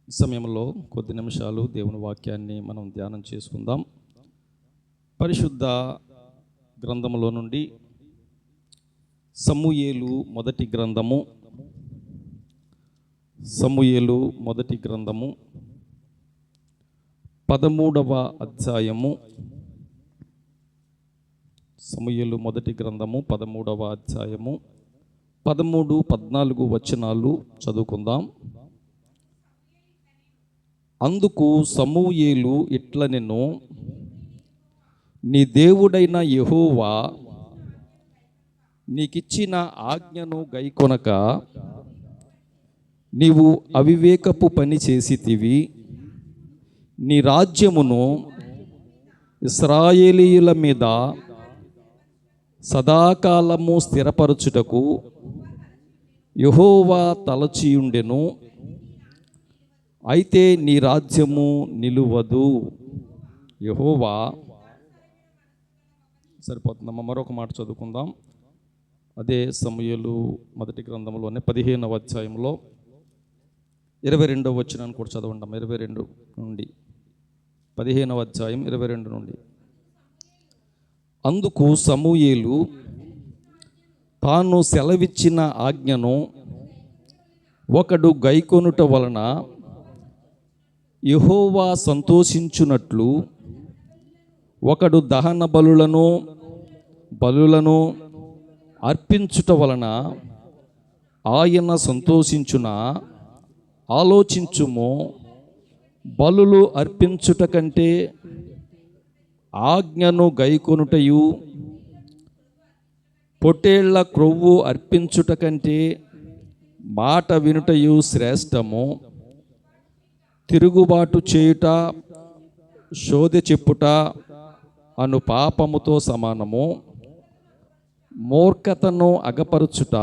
ఈ సమయంలో కొద్ది నిమిషాలు దేవుని వాక్యాన్ని మనం ధ్యానం చేసుకుందాం. పరిశుద్ధ గ్రంథములో నుండి సమూయేలు మొదటి గ్రంథము 13వ అధ్యాయము. సమూయేలు మొదటి గ్రంథము 13వ అధ్యాయము 13, 14 వచనాలు చదువుకుందాం. అందుకు సమూయేలు ఇట్లనెను, నీ దేవుడైన యెహోవా నీకిచ్చిన ఆజ్ఞను గైకొనక నీవు అవివేకపు పని చేసితివి. నీ రాజ్యమును ఇశ్రాయేలీయుల మీద సదాకాలము స్థిరపరచుటకు యెహోవా తలచియుండెను. అయితే నీ రాజ్యము నిలువదు. యెహోవా సరిపోతుందమ్మా. మరొక మాట చదువుకుందాం. అదే సమూయేలు మొదటి గ్రంథంలోనే 15వ అధ్యాయంలో 22వ వచనాన్ని కూడా చదవండి. 22 నుండి 15వ అధ్యాయం 22 నుండి. అందుకు సమూయేలు తాను సెలవిచ్చిన ఆజ్ఞను ఒకడు గైకొనుట వలన యెహోవా సంతోషించునట్లు ఒకడు దహన బలులను అర్పించుట వలన ఆయన సంతోషించున. ఆలోచించుము, బలులు అర్పించుట కంటే ఆజ్ఞను గైకొనుటయు, పొట్టేళ్ల క్రొవ్వు అర్పించుట కంటే మాట వినుటయు శ్రేష్టము. తిరుగుబాటు చేయుట, శోధి చెప్పుట అను పాపముతో సమానము. మూర్ఖతను అగపరుచుట,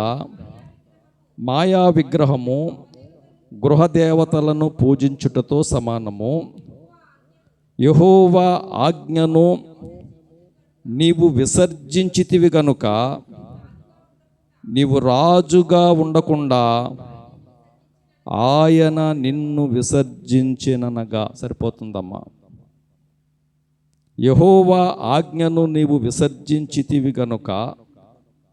మాయా విగ్రహము, గృహదేవతలను పూజించుటతో సమానము. యెహోవా ఆజ్ఞను నీవు విసర్జించితివి గనుక నీవు రాజుగా ఉండకుండా ఆయన నిన్ను విసర్జించిననగా. సరిపోతుందమ్మా. యెహోవా ఆజ్ఞను నీవు విసర్జించితివి గనుక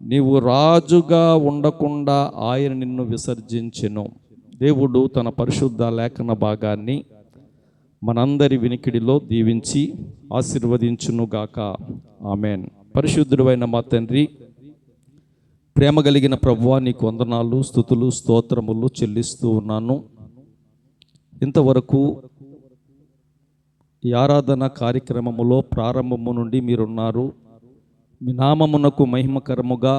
నీవు రాజుగా ఉండకుండా ఆయన నిన్ను విసర్జించెను. దేవుడు తన పరిశుద్ధ లేఖన భాగాన్ని మనందరి వినికిడిలో దీవించి ఆశీర్వదించునుగాక. ఆమెన్. పరిశుద్ధుడైన మా తండ్రి, ప్రేమ కలిగిన ప్రభువా, నీకు వందనాలు, స్తుతులు, స్తోత్రములు చెల్లిస్తూ ఉన్నాను. ఇంతవరకు ఈ ఆరాధన కార్యక్రమములో ప్రారంభము నుండి మీరున్నారు. మీ నామమునకు మహిమకరముగా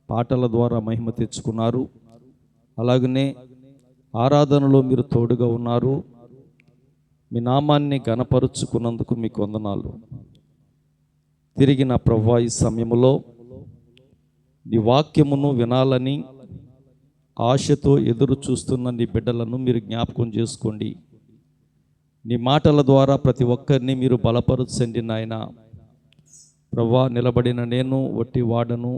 పాటల ద్వారా మహిమ తెచ్చుకున్నారు. అలాగనే ఆరాధనలో మీరు తోడుగా ఉన్నారు. మీ నామాన్ని ఘనపరుచుకున్నందుకు మీకు వందనాలు. తిరిగి నా ప్రభువా, ఈ సమయంలో నీ వాక్యమును వినాలని ఆశతో ఎదురు చూస్తున్న నీ బిడ్డలను మీరు జ్ఞాపకం చేసుకోండి. నీ మాటల ద్వారా ప్రతి ఒక్కరిని మీరు బలపరచండి నాయన. ప్రభువా, నిలబడిన నేను వట్టి వాడను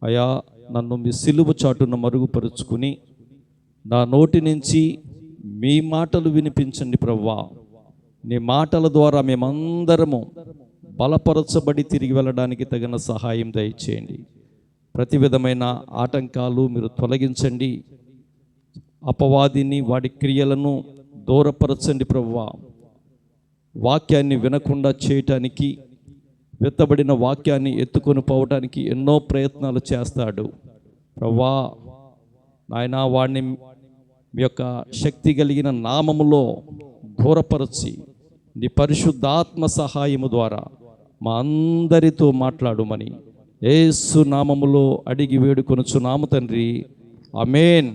అయా. నన్ను మీ సిలువ చాటును మరుగుపరుచుకుని నా నోటి నుంచి మీ మాటలు వినిపించండి ప్రభువా. నీ మాటల ద్వారా మేమందరము బలపరచబడి తిరిగి వెళ్ళడానికి తగిన సహాయం దయచేయండి. ప్రతి విధమైన ఆటంకాలు మీరు తొలగించండి. అపవాదిని, వాడి క్రియలను దూరపరచండి ప్రభువా. వాక్యాన్ని వినకుండా చేయటానికి, విత్తబడిన వాక్యాన్ని ఎత్తుకొని పోవటానికి ఎన్నో ప్రయత్నాలు చేస్తాడు ప్రభువా. నాయన, వాడిని మీ యొక్క శక్తి కలిగిన నామములో దూరపరచి నీ పరిశుద్ధాత్మ సహాయము ద్వారా మా అందరితో మాట్లాడుమని యేసు నామములో అడిగి వేడుకొనుచున్నాము తండ్రి. ఆమేన్.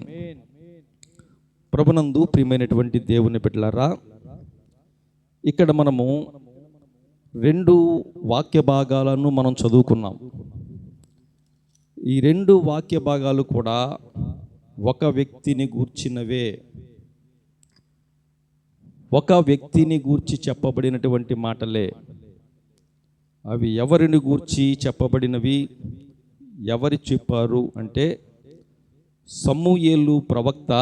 ప్రభునందు ప్రియమైనటువంటి దేవుని బిడ్డలారా, ఇక్కడ మనము 2 వాక్య భాగాలను మనం చదువుకున్నాం. ఈ 2 వాక్య భాగాలు కూడా ఒక వ్యక్తిని గూర్చినవే. ఒక వ్యక్తిని గూర్చి చెప్పబడినటువంటి మాటలే. అవి ఎవరిని గూర్చి చెప్పబడినవి, ఎవరు చెప్పారు అంటే సమూయేలు ప్రవక్త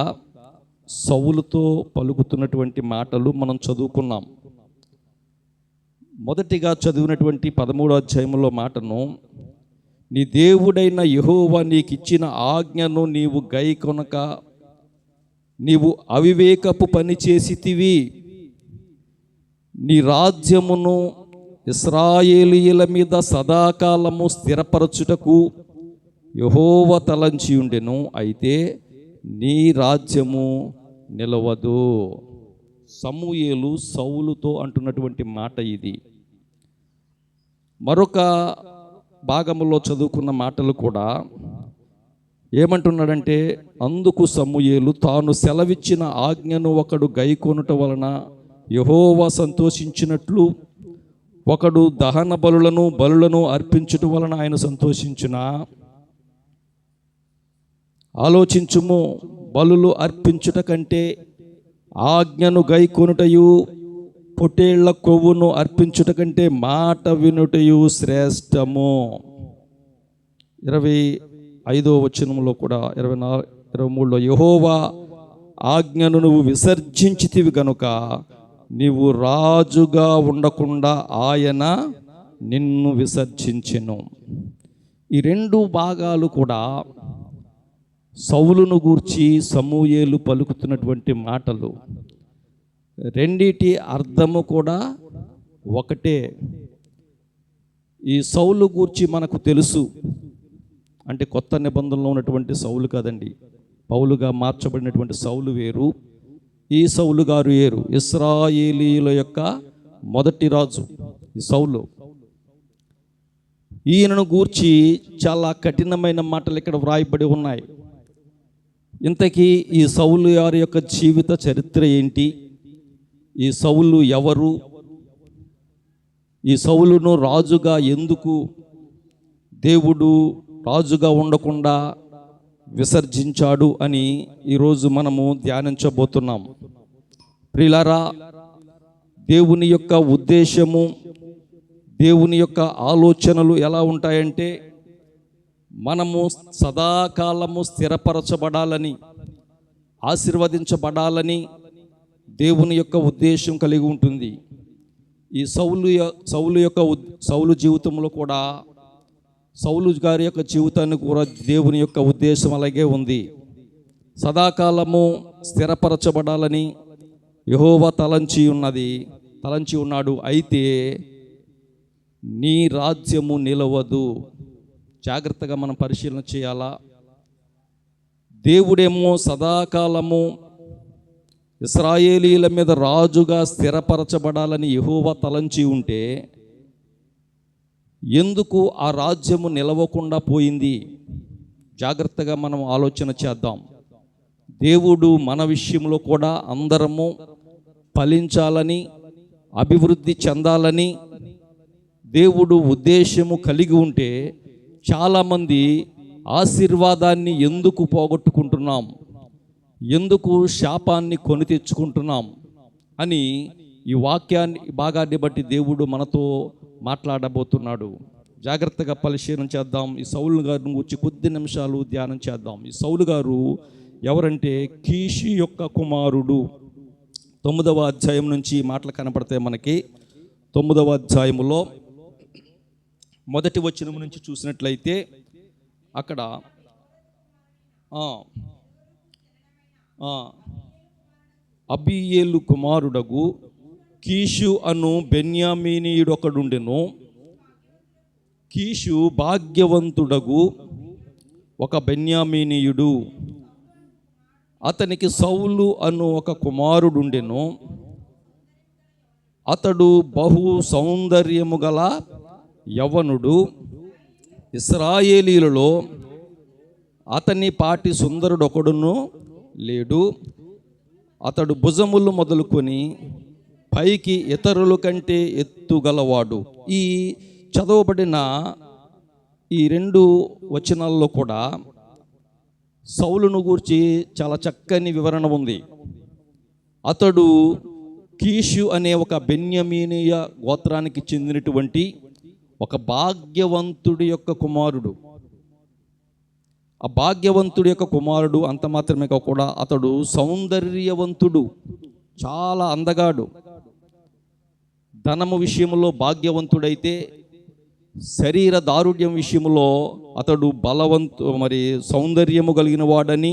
సౌలుతో పలుకుతున్నటువంటి మాటలు మనం చదువుకున్నాం. మొదటిగా చదివినటువంటి 13వ అధ్యాయంలో మాటను, నీ దేవుడైన యెహోవా నీకిచ్చిన ఆజ్ఞను నీవు గైకొనక నీవు అవివేకపు పని చేసితివి. నీ రాజ్యమును ఇశ్రాయేలీయుల మీద సదాకాలము స్థిరపరచుటకు యెహోవా తలంచి ఉండెను, అయితే నీ రాజ్యము నిలవదు. సమూయేలు సౌలుతో అంటున్నటువంటి మాట ఇది. మరొక భాగములో చదువుకున్న మాటలు కూడా ఏమంటున్నాడంటే, అందుకు సమూయేలు తాను సెలవిచ్చిన ఆజ్ఞను ఒకడు గైకొనుట వలన యెహోవా సంతోషించినట్లు ఒకడు దహన బలులను అర్పించుట వలన ఆయన సంతోషించునా? ఆలోచించుము, బలులు అర్పించుట కంటే ఆజ్ఞను గైకొనుటయు పొట్టేళ్ల కొవ్వును అర్పించుట కంటే మాట వినుటయు శ్రేష్టము. 25వ వచనంలో కూడా 23లో, యెహోవా ఆజ్ఞను నువ్వు విసర్జించితివి గనుక నీవు రాజుగా ఉండకుండా ఆయన నిన్ను విసర్జించెను. ఈ రెండు భాగాలు కూడా సౌలును గూర్చి సమూయేలు పలుకుతున్నటువంటి మాటలు. రెండిటి అర్థము కూడా ఒకటే. ఈ సౌలు గూర్చి మనకు తెలుసు, అంటే కొత్త నిబంధనలో ఉన్నటువంటి సౌలు కాదండి, పౌలుగా మార్చబడినటువంటి సౌలు వేరు, ఈ సౌలు గారు వేరు. ఇశ్రాయేలీయుల యొక్క మొదటి రాజు ఈ సౌలు. ఈయనను గూర్చి చాలా కఠినమైన మాటలు ఇక్కడ వ్రాయబడి ఉన్నాయి. ఇంతకీ ఈ సౌలు గారి యొక్క జీవిత చరిత్ర ఏంటి? ఈ సౌలు ఎవరు? ఈ సౌలును రాజుగా ఎందుకు దేవుడు రాజుగా ఉండకుండా విసర్జించాడు అని ఈరోజు మనము ధ్యానించబోతున్నాం. ప్రియులారా, దేవుని యొక్క ఉద్దేశము, దేవుని యొక్క ఆలోచనలు ఎలా ఉంటాయంటే, మనము సదాకాలము స్థిరపరచబడాలని, ఆశీర్వదించబడాలని దేవుని యొక్క ఉద్దేశం కలిగి ఉంటుంది. ఈ సౌలు జీవితంలో కూడా, సౌలు గారి యొక్క జీవితాన్ని కూడా దేవుని యొక్క ఉద్దేశం అలాగే ఉంది. సదాకాలము స్థిరపరచబడాలని యెహోవా తలంచి ఉన్నాడు. అయితే నీ రాజ్యము నిలవదు. జాగ్రత్తగా మనం పరిశీలన చేయాలా. దేవుడేమో సదాకాలము ఇశ్రాయేలీయుల మీద రాజుగా స్థిరపరచబడాలని యెహోవా తలంచి ఉంటే, ఎందుకు ఆ రాజ్యము నిలవకుండా పోయింది? జాగ్రత్తగా మనం ఆలోచన చేద్దాం. దేవుడు మన విషయంలో కూడా అందరము ఫలించాలని, అభివృద్ధి చెందాలని దేవుడు ఉద్దేశము కలిగి ఉంటే, చాలామంది ఆశీర్వాదాన్ని ఎందుకు పోగొట్టుకుంటున్నాం, ఎందుకు శాపాన్ని కొని తెచ్చుకుంటున్నాం అని ఈ భాగాన్ని బట్టి దేవుడు మనతో మాట్లాడబోతున్నాడు. జాగ్రత్తగా పరిశీలన చేద్దాం. ఈ సౌలు గారిని గురించి కొద్ది నిమిషాలు ధ్యానం చేద్దాం. ఈ సౌలు గారు ఎవరంటే, కీషు యొక్క కుమారుడు. 9వ అధ్యాయం నుంచి మాటలు కనపడతాయి మనకి. 9వ అధ్యాయములో మొదటి వచనం నుంచి చూసినట్లయితే అక్కడ అబీయేలు కుమారుడగు కీషు అను బెన్యామీనీయుడొకడుండెను. కీషు భాగ్యవంతుడగు ఒక బెన్యామీనీయుడు. అతనికి సౌలు అను ఒక కుమారుడుండెను. అతడు బహు సౌందర్యము గల యవ్వనుడు. ఇశ్రాయేలీయులలో అతని పాటి సుందరుడు ఒకడును లేడు. అతడు భుజములు మొదలుకొని పైకి ఇతరుల కంటే ఎత్తుగలవాడు. ఈ చదవబడిన ఈ 2 వచనాల్లో కూడా సౌలును గూర్చి చాలా చక్కని వివరణ ఉంది. అతడు కీషు అనే ఒక బెన్యామీనీయ గోత్రానికి చెందినటువంటి ఒక భాగ్యవంతుడి యొక్క కుమారుడు. ఆ భాగ్యవంతుడి యొక్క కుమారుడు అంత మాత్రమే కాకుండా అతడు సౌందర్యవంతుడు, చాలా అందగాడు. ధనము విషయంలో భాగ్యవంతుడైతే శరీర దారుఢ్యం విషయంలో అతడు సౌందర్యము కలిగిన వాడని,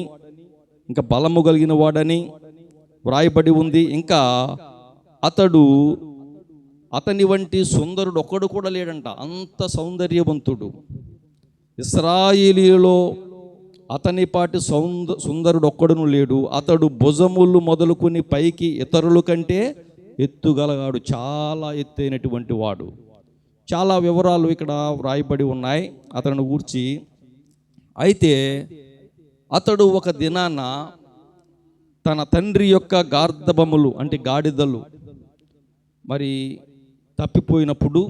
ఇంకా బలము కలిగిన వాడని వ్రాయబడి ఉంది. ఇంకా అతని వంటి సుందరుడు ఒక్కడు కూడా లేడంట, అంత సౌందర్యవంతుడు. ఇశ్రాయేలీయులలో అతని పాటి సుందరుడు ఒక్కడును లేడు. అతడు భుజములు మొదలుకొని పైకి ఇతరుల కంటే ఎత్తుగలగాడు, చాలా ఎత్తైనటువంటి వాడు. చాలా వివరాలు ఇక్కడ వ్రాయబడి ఉన్నాయి అతను గూర్చి. అయితే అతడు ఒక దినాన తన తండ్రి యొక్క గార్ధబములు అంటే గాడిదలు తప్పిపోయినప్పుడు,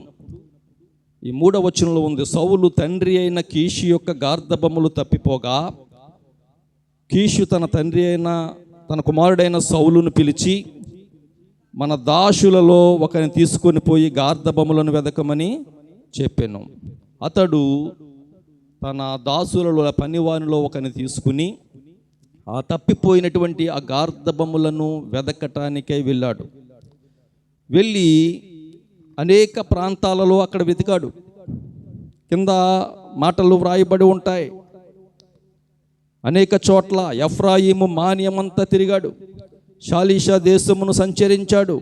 ఈ 3వ వచనంలో ఉంది, సౌలు తండ్రి అయిన కీషు యొక్క గార్ధబములు తప్పిపోగా కీషు తన తండ్రి అయిన తన కుమారుడైన సౌలును పిలిచి, మన దాసులలో ఒకరిని తీసుకొని పోయి గార్ధబములను వెదకమని చెప్పాను. అతడు తన దాసులలో పనివానిలో ఒకరిని తీసుకుని ఆ తప్పిపోయినటువంటి ఆ గార్ధబములను వెదకటానికై వెళ్ళాడు. వెళ్ళి అనేక ప్రాంతాలలో అక్కడ వెతికాడు. కింద మాటలు వ్రాయబడి ఉంటాయి. అనేక చోట్ల ఎఫ్రాయిము మాన్యమంతా తిరిగాడు, షాలీషా దేశమును సంచరించాడు,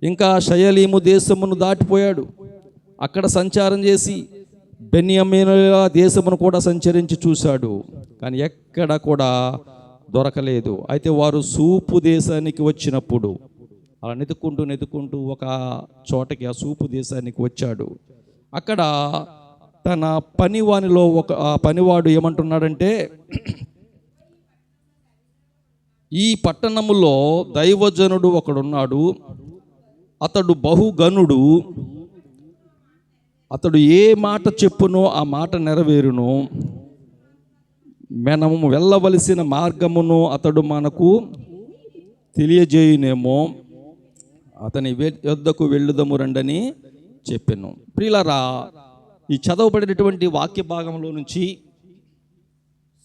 ఇంకా షయలీము దేశమును దాటిపోయాడు. అక్కడ సంచారం చేసి బెన్యామీనుల దేశమును కూడా సంచరించి చూశాడు, కానీ ఎక్కడ కూడా దొరకలేదు. అయితే వారు సూపు దేశానికి వచ్చినప్పుడు అలా నెతుక్కుంటూ ఒక చోటకి ఆ సూపు దేశానికి వచ్చాడు. అక్కడ తన పనివానిలో పనివాడు ఏమంటున్నాడంటే, ఈ పట్టణములో దైవజనుడు ఒకడున్నాడు, అతడు బహుగనుడు, అతడు ఏ మాట చెప్పునో ఆ మాట నెరవేరును, మనము వెళ్ళవలసిన మార్గమును అతడు మనకు తెలియజేయునేమో, అతని యొద్దకు వెళ్ళుదము రండని చెప్పాను. ప్రియులారా, ఈ చదవబడినటువంటి వాక్య భాగంలో నుంచి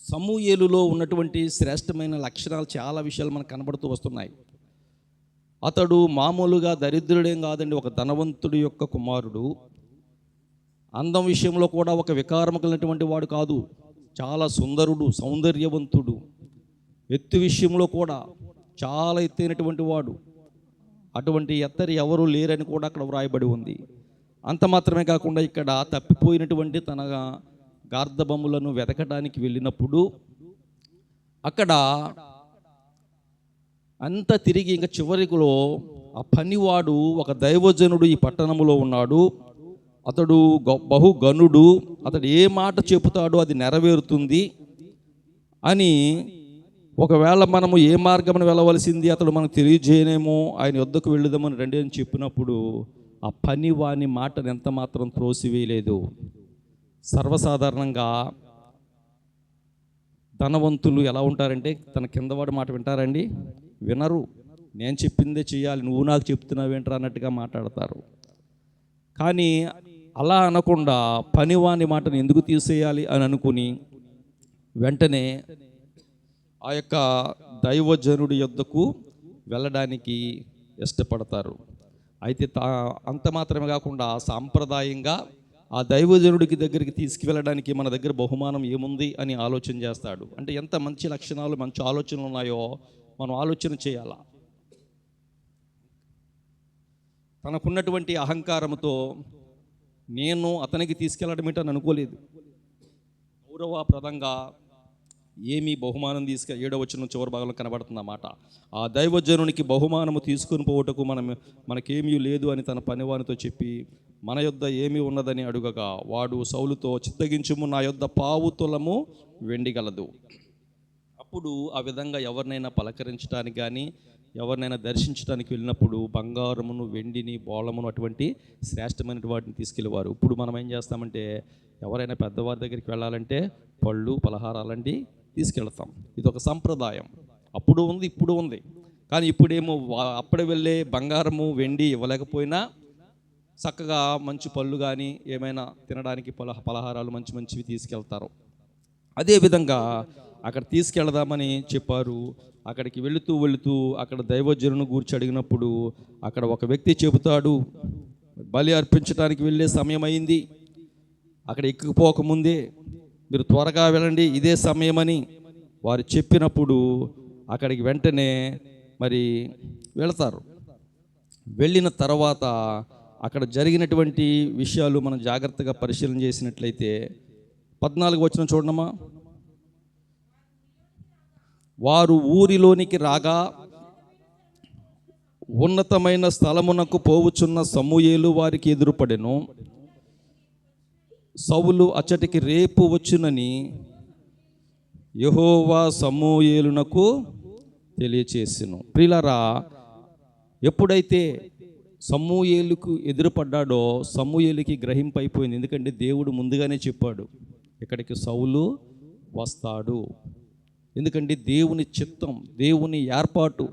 సమూయేలులో ఉన్నటువంటి శ్రేష్టమైన లక్షణాలు చాలా విషయాలు మనకు కనబడుతూ వస్తున్నాయి. అతడు మామూలుగా దరిద్రుడేం కాదండి, ఒక ధనవంతుడి యొక్క కుమారుడు. అందం విషయంలో కూడా ఒక వికారం కలిగినటువంటి వాడు కాదు, చాలా సుందరుడు, సౌందర్యవంతుడు. ఎత్తు విషయంలో కూడా చాలా ఎత్తైనటువంటి వాడు. అటువంటి ఎత్తరి ఎవరు లేరని కూడా అక్కడ వ్రాయబడి ఉంది. అంత మాత్రమే కాకుండా ఇక్కడ తప్పిపోయినటువంటి తన గార్ధబములను వెతకడానికి వెళ్ళినప్పుడు అక్కడ అంత తిరిగి ఇంకా చివరిలో ఆ పనివాడు ఒక దైవజనుడు ఈ పట్టణంలో ఉన్నాడు, అతడు బహుగనుడు, అతడు ఏ మాట చెబుతాడో అది నెరవేరుతుంది అని, ఒకవేళ మనము ఏ మార్గమును వెళ్ళవలసింది అతడు మనకు తెలియజేయనేమో, ఆయన వద్దకు వెళ్ళుదామని రండి అని చెప్పినప్పుడు ఆ పని వాని మాటను ఎంత మాత్రం త్రోసివేయలేదు. సర్వసాధారణంగా ధనవంతులు ఎలా ఉంటారంటే తన కిందవాడు మాట వింటారండి, వినరు. నేను చెప్పిందే చేయాలి, నువ్వు నాకు చెప్తున్నావేంట్రా అన్నట్టుగా మాట్లాడతారు. కానీ అలా అనకుండా పనివాని మాటను ఎందుకు తీసేయాలి అని అనుకుని వెంటనే ఆ యొక్క దైవజనుడి యొద్దకు వెళ్ళడానికి ఇష్టపడతారు. అయితే అంత మాత్రమే కాకుండా సాంప్రదాయంగా ఆ దైవజనుడికి దగ్గరికి తీసుకువెళ్ళడానికి మన దగ్గర బహుమానం ఏముంది అని ఆలోచన చేస్తాడు. అంటే ఎంత మంచి లక్షణాలు, మంచి ఆలోచనలు ఉన్నాయో మనం ఆలోచన చేయాలా. తనకున్నటువంటి అహంకారంతో నేను అతనికి తీసుకెళ్ళడం ఏంటని అనుకోలేదు. గౌరవప్రదంగా ఏమీ బహుమానం 7వ వచనం చివరి భాగంలో కనబడుతుందన్నమాట. ఆ దైవజనునికి బహుమానము తీసుకుని పోవటకు మనకేమీ లేదు అని తన పనివానితో చెప్పి మన యొద్ద ఏమీ ఉన్నదని అడుగగా, వాడు సౌలుతో, చిత్తగించుము, నా యొద్ద 1/2 తులము వెండి గలదు. అప్పుడు ఆ విధంగా ఎవరినైనా పలకరించడానికి కానీ ఎవరినైనా దర్శించడానికి వెళ్ళినప్పుడు బంగారమును, వెండిని, బోళమును అటువంటి శ్రేష్టమైన వాటిని తీసుకెళ్ళేవారు. ఇప్పుడు మనం ఏం చేస్తామంటే ఎవరైనా పెద్దవారి దగ్గరికి వెళ్ళాలంటే పళ్ళు, పలహారాలండి తీసుకెళ్తాం. ఇది ఒక సంప్రదాయం. అప్పుడు ఉంది, ఇప్పుడు ఉంది. కానీ ఇప్పుడేమో అప్పుడే వెళ్ళే బంగారము, వెండి ఇవ్వలేకపోయినా చక్కగా మంచి పళ్ళు కానీ ఏమైనా తినడానికి పలహారాలు మంచివి తీసుకెళ్తారు. అదేవిధంగా అక్కడ తీసుకెళ్దామని చెప్పారు. అక్కడికి వెళుతూ అక్కడ దైవజనుని గూర్చి అడిగినప్పుడు అక్కడ ఒక వ్యక్తి చెబుతాడు, బలి అర్పించడానికి వెళ్ళే సమయం అయింది, అక్కడ ఎక్కిపోకముందే మీరు త్వరగా వెళ్ళండి, ఇదే సమయమని వారు చెప్పినప్పుడు అక్కడికి వెంటనే మరి వెళతారు. వెళ్ళిన తర్వాత అక్కడ జరిగినటువంటి విషయాలు మనం జాగ్రత్తగా పరిశీలన చేసినట్లయితే 14 వచనం చూడమ్మా. వారు ఊరిలోనికి రాగా ఉన్నతమైన స్థలమునకు పోవుచున్న సమూయేలు వారికి ఎదురుపడెను. సౌలు అచ్చటికి రేపు వచ్చునని యెహోవా సమూయేలునకు తెలియచేసెను. ప్రియులారా, ఎప్పుడైతే సమూయేలుకు ఎదురుపడ్డాడో సమూయేలుకి గ్రహింపైపోయింది. ఎందుకంటే దేవుడు ముందుగానే చెప్పాడు ఇక్కడికి సౌలు వస్తాడు. ఎందుకంటే దేవుని చిత్తం, దేవుని ఏర్పాటు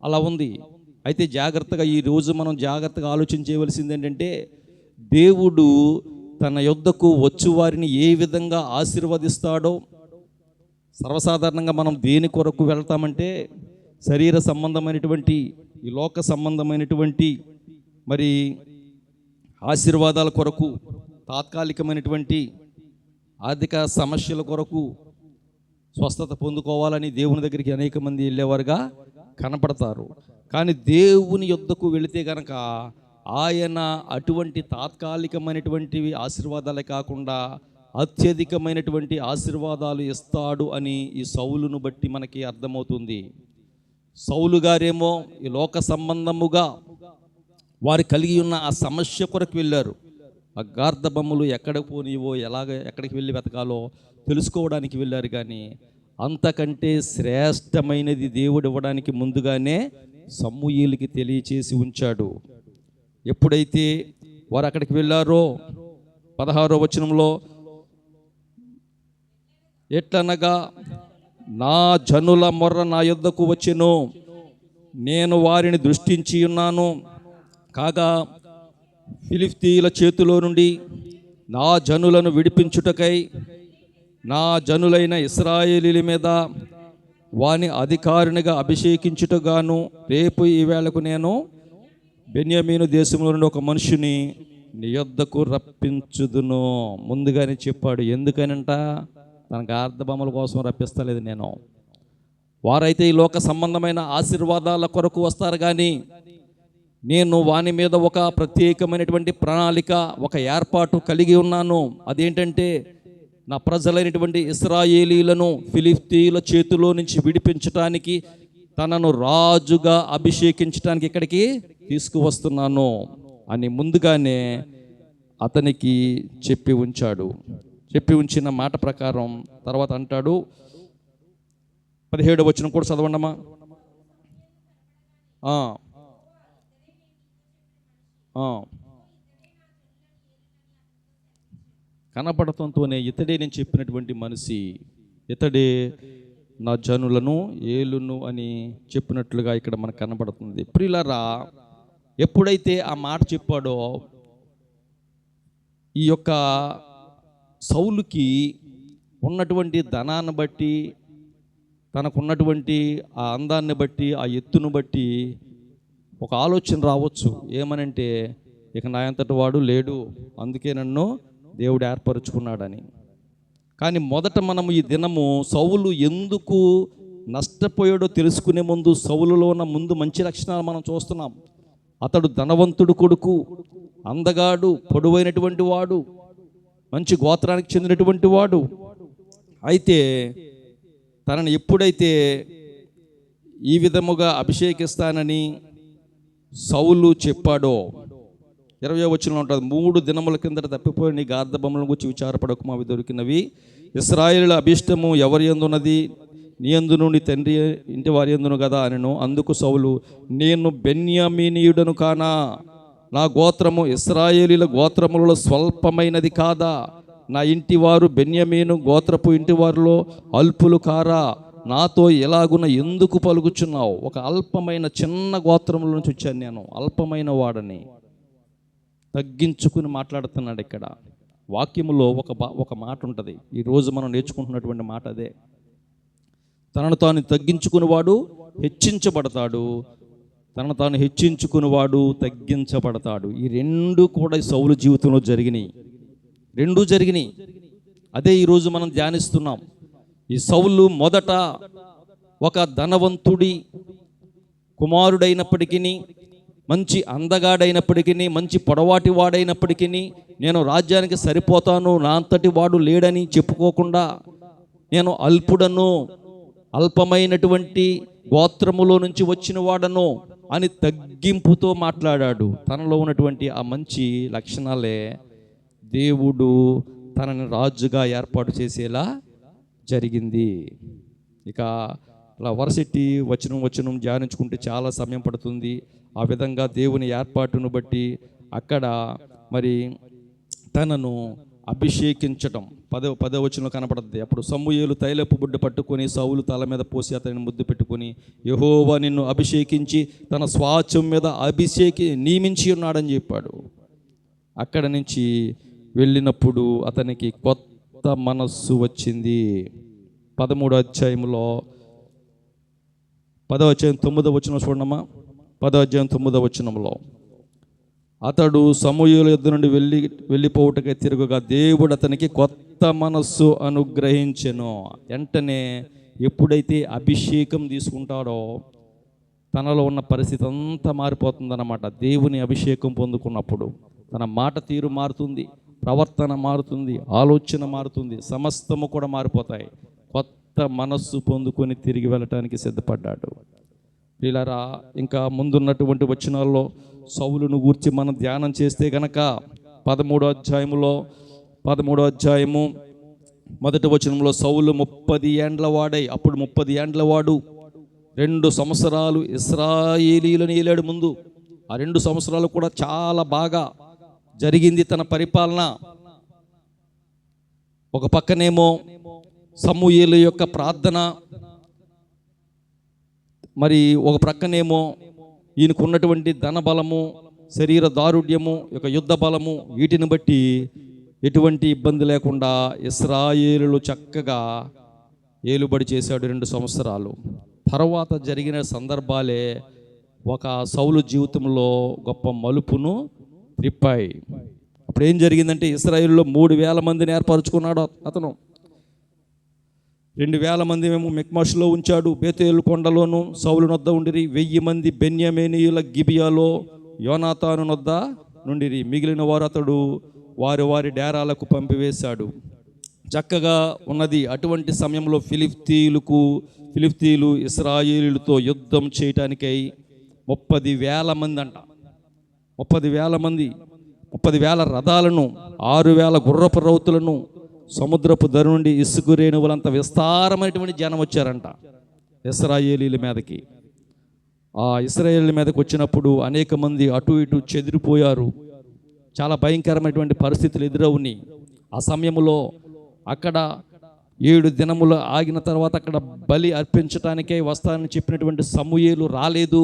అలా ఉంది. అయితే జాగ్రత్తగా ఈరోజు మనం జాగ్రత్తగా ఆలోచించవలసింది ఏంటంటే, దేవుడు తన యొద్దకు వచ్చు వారిని ఏ విధంగా ఆశీర్వదిస్తాడో. సర్వసాధారణంగా మనం దేని కొరకు వెళ్తామంటే శరీర సంబంధమైనటువంటి, ఈ లోక సంబంధమైనటువంటి మరి ఆశీర్వాదాల కొరకు, తాత్కాలికమైనటువంటి ఆర్థిక సమస్యల కొరకు, స్వస్థత పొందుకోవాలని దేవుని దగ్గరికి అనేక మంది వెళ్ళేవారుగా కనపడతారు. కానీ దేవుని యొద్దకు వెళితే గనక ఆయన అటువంటి తాత్కాలికమైనటువంటివి ఆశీర్వాదాలే కాకుండా అత్యధికమైనటువంటి ఆశీర్వాదాలు ఇస్తాడు అని ఈ సౌలును బట్టి మనకి అర్థమవుతుంది. సౌలు గారేమో ఈ లోక సంబంధముగా వారు కలిగి ఉన్న ఆ సమస్య కొరకు వెళ్ళారు. ఆ గార్ధబొమ్మలు ఎక్కడికి పోనివో, ఎక్కడికి వెళ్ళి వెతకాలో తెలుసుకోవడానికి వెళ్ళారు. కానీ అంతకంటే శ్రేష్టమైనది దేవుడు ఇవ్వడానికి ముందుగానే సమూయేలుకి తెలియచేసి ఉంచాడు. ఎప్పుడైతే వారు అక్కడికి వెళ్ళారో 16వ వచనంలో, ఎట్లనగా నా జనుల మొర్ర నా యొద్దకు వచ్చెను, నేను వారిని దృష్టించి ఉన్నాను, కాగా ఫిలిష్తీయుల చేతిలో నుండి నా జనులను విడిపించుటకై నా జనులైన ఇశ్రాయేలీల మీద వాని అధికారినిగా అభిషేకించుటగాను రేపు ఈ వేళకు నేను బెన్యామీను దేశంలో నుండి ఒక మనిషిని నీ యొద్దకు రప్పించుదును. ముందుగానే చెప్పాడు. ఎందుకనంట, తనకు అర్థబొమ్మల కోసం రప్పిస్తలేదు నేను. వారైతే ఈ లోక సంబంధమైన ఆశీర్వాదాల కొరకు వస్తారు, కానీ నేను వాని మీద ఒక ప్రత్యేకమైనటువంటి ప్రణాళిక, ఒక ఏర్పాటు కలిగి ఉన్నాను. అదేంటంటే, నా ప్రజలైనటువంటి ఇశ్రాయేలీలను ఫిలిష్తీయుల చేతిలో నుంచి విడిపించటానికి, తనను రాజుగా అభిషేకించడానికి ఇక్కడికి తీసుకువస్తున్నాను అని ముందుగానే అతనికి చెప్పి ఉంచాడు. చెప్పి ఉంచిన మాట ప్రకారం తర్వాత అంటాడు, 17వ వచనం కూడా చదవండమ్మా. కనపడటంతోనే ఇతడే నేను చెప్పినటువంటి మనిషి, ఇతడే నా జనులను ఏలును అని చెప్పినట్లుగా ఇక్కడ మనకు కనబడుతుంది. ప్రియులారా, ఎప్పుడైతే ఆ మాట చెప్పాడో ఈ యొక్క సౌలుకి ఉన్నటువంటి ధనాన్ని బట్టి, తనకున్నటువంటి ఆ అందాన్ని బట్టి, ఆ ఎత్తును బట్టి ఒక ఆలోచన రావచ్చు. ఏమనంటే, ఇక నా అంతటి వాడు లేడు, అందుకే నన్ను దేవుడు ఏర్పరుచుకున్నాడని. కానీ మొదట మనము ఈ దినము సౌలు ఎందుకు నష్టపోయాడో తెలుసుకునే ముందు సౌలులో ఉన్న ముందు మంచి లక్షణాలు మనం చూస్తున్నాం. అతడు ధనవంతుడు కొడుకు, అందగాడు, పొడవైనటువంటి వాడు, మంచి గోత్రానికి చెందినటువంటి వాడు. అయితే తనని ఎప్పుడైతే ఈ విధముగా అభిషేకిస్తానని సౌలు చెప్పాడో, 20వ వచనంలో ఉంటుంది, 3 దినముల కిందట తప్పిపోయిన నీ గార్ధబొమ్మల గురించి విచారపడకు, అవి దొరికినవి. ఇశ్రాయేలుల అభిష్టము ఎవరి యందున్నది, నీ యందును నీ తండ్రి ఇంటి వారి యందును కదా అనెను. అందుకు సౌలు, నేను బెన్యామీనీయుడను కానా, నా గోత్రము ఇశ్రాయేలీల గోత్రములలో స్వల్పమైనది కాదా, నా ఇంటి వారు బెన్యామీను గోత్రపు ఇంటి వారిలో అల్పులు కారా, నాతో ఎలాగున ఎందుకు పలుకుచున్నావు? ఒక అల్పమైన చిన్న గోత్రముల నుంచి వచ్చాను నేను, అల్పమైన వాడని తగ్గించుకుని మాట్లాడుతున్నాడు ఇక్కడ. వాక్యములో ఒక మాట ఉంటుంది. ఈరోజు మనం నేర్చుకుంటున్నటువంటి మాట అదే. తనను తాను తగ్గించుకునేవాడు హెచ్చించబడతాడు, తనను తాను హెచ్చించుకునేవాడు తగ్గించబడతాడు. ఈ రెండు కూడా సౌలు జీవితంలో జరిగినాయి. అదే ఈరోజు మనం ధ్యానిస్తున్నాం. ఈ సౌలు మొదట ఒక ధనవంతుడి కుమారుడైనప్పటికీ, మంచి అందగాడైనప్పటికీ, మంచి పొడవాటి వాడైనప్పటికీ, నేను రాజ్యానికి సరిపోతాను, నా అంతటి వాడు లేడని చెప్పుకోకుండా, నేను అల్పుడను, అల్పమైనటువంటి గోత్రములో నుంచి వచ్చిన వాడను అని తగ్గింపుతో మాట్లాడాడు. తనలో ఉన్నటువంటి ఆ మంచి లక్షణాలే దేవుడు తనని రాజుగా ఏర్పాటు చేసేలా జరిగింది. ఇక అలా వరసెట్టి వచనం ధ్యానించుకుంటే చాలా సమయం పడుతుంది. ఆ విధంగా దేవుని ఏర్పాటును బట్టి అక్కడ మరి తనను అభిషేకించటం 10వ వచనంలో కనపడుతుంది. అప్పుడు సమూయేలు తైలపు బుడ్డ పట్టుకొని సౌలు తల మీద పోసి అతని ముద్దు పెట్టుకొని, యెహోవా నిన్ను అభిషేకించి తన స్వాస్థ్యం మీద నియమించి ఉన్నాడని చెప్పాడు. అక్కడ నుంచి వెళ్ళినప్పుడు అతనికి కొత్త మనస్సు వచ్చింది. 13వ అధ్యాయంలో 10వ అధ్యాయం 9వ వచనం చూడమ్మా. 10వ అధ్యాయం 9వ వచనంలో, అతడు సమూయేలు యొద్ద నుండి వెళ్ళిపోవుటకై తిరుగుగా దేవుడు అతనికి కొత్త మనస్సు అనుగ్రహించెను. వెంటనే ఎప్పుడైతే అభిషేకం తీసుకుంటాడో తనలో ఉన్న పరిస్థితి అంతా మారిపోతుందన్నమాట. దేవుని అభిషేకం పొందుకున్నప్పుడు తన మాట తీరు మారుతుంది, ప్రవర్తన మారుతుంది, ఆలోచన మారుతుంది, సమస్తము కూడా మారిపోతాయి. కొత్త మనస్సు పొందుకొని తిరిగి వెళ్ళటానికి సిద్ధపడ్డాడు. వీళ్ళరా ఇంకా ముందున్నటువంటి వచనాల్లో సౌలును గూర్చి మనం ధ్యానం చేస్తే గనక 13వ అధ్యాయము 1వ వచనంలో సౌలు 30 ఏండ్ల వాడై, అప్పుడు 30 ఏండ్ల వాడు 2 సంవత్సరాలు ఇశ్రాయేలీయులను ఏలాడు. ముందు ఆ 2 సంవత్సరాలు కూడా చాలా బాగా జరిగింది తన పరిపాలన. ఒక పక్కనేమో సమూయేలు యొక్క ప్రార్థన, మరి ఒక ప్రక్కనేమో ఈయనకు ఉన్నటువంటి ధన బలము, శరీర దారుఢ్యము, యొక్క యుద్ధ బలము, వీటిని బట్టి ఎటువంటి ఇబ్బంది లేకుండా ఇశ్రాయేలులు చక్కగా ఏలుబడి చేశాడు 2 సంవత్సరాలు. తర్వాత జరిగిన సందర్భాలే ఒక సౌలు జీవితంలో గొప్ప మలుపును త్రిప్పాయి. అప్పుడు ఏం జరిగిందంటే, ఇశ్రాయేలులో 3,000 మందిని ఏర్పరచుకున్నాడు అతను. 2,000 మంది మేము మిక్మషులో ఉంచాడు. బేతేలు కొండలోను సౌలు నొద్ద ఉండిరి. 1,000 మంది బెన్యామీనీయుల గిబియాలో యోనాతాను నొద్ద నుండిరి. మిగిలిన వారు అతడు వారి డేరాలకు పంపివేశాడు. చక్కగా ఉన్నది. అటువంటి సమయంలో ఫిలిష్తీయులు ఇశ్రాయేలీయులతో యుద్ధం చేయటానికై 30,000 మంది అంట. 30,000 మంది, 30,000 రథాలను, 6,000 గుర్రపు రౌతులను, సముద్రపు ధర నుండి ఇసుక రేణువులంత విస్తారమైనటువంటి జనం వచ్చారంట ఇశ్రాయేలీల మీదకి. ఆ ఇశ్రాయేలీల మీదకి వచ్చినప్పుడు అనేక మంది అటు ఇటు చెదిరిపోయారు. చాలా భయంకరమైనటువంటి పరిస్థితులు ఎదురవుని. ఆ సమయంలో అక్కడ 7 దినములు ఆగిన తర్వాత అక్కడ బలి అర్పించటానికై వస్తానని చెప్పినటువంటి సమూయేలు రాలేదు.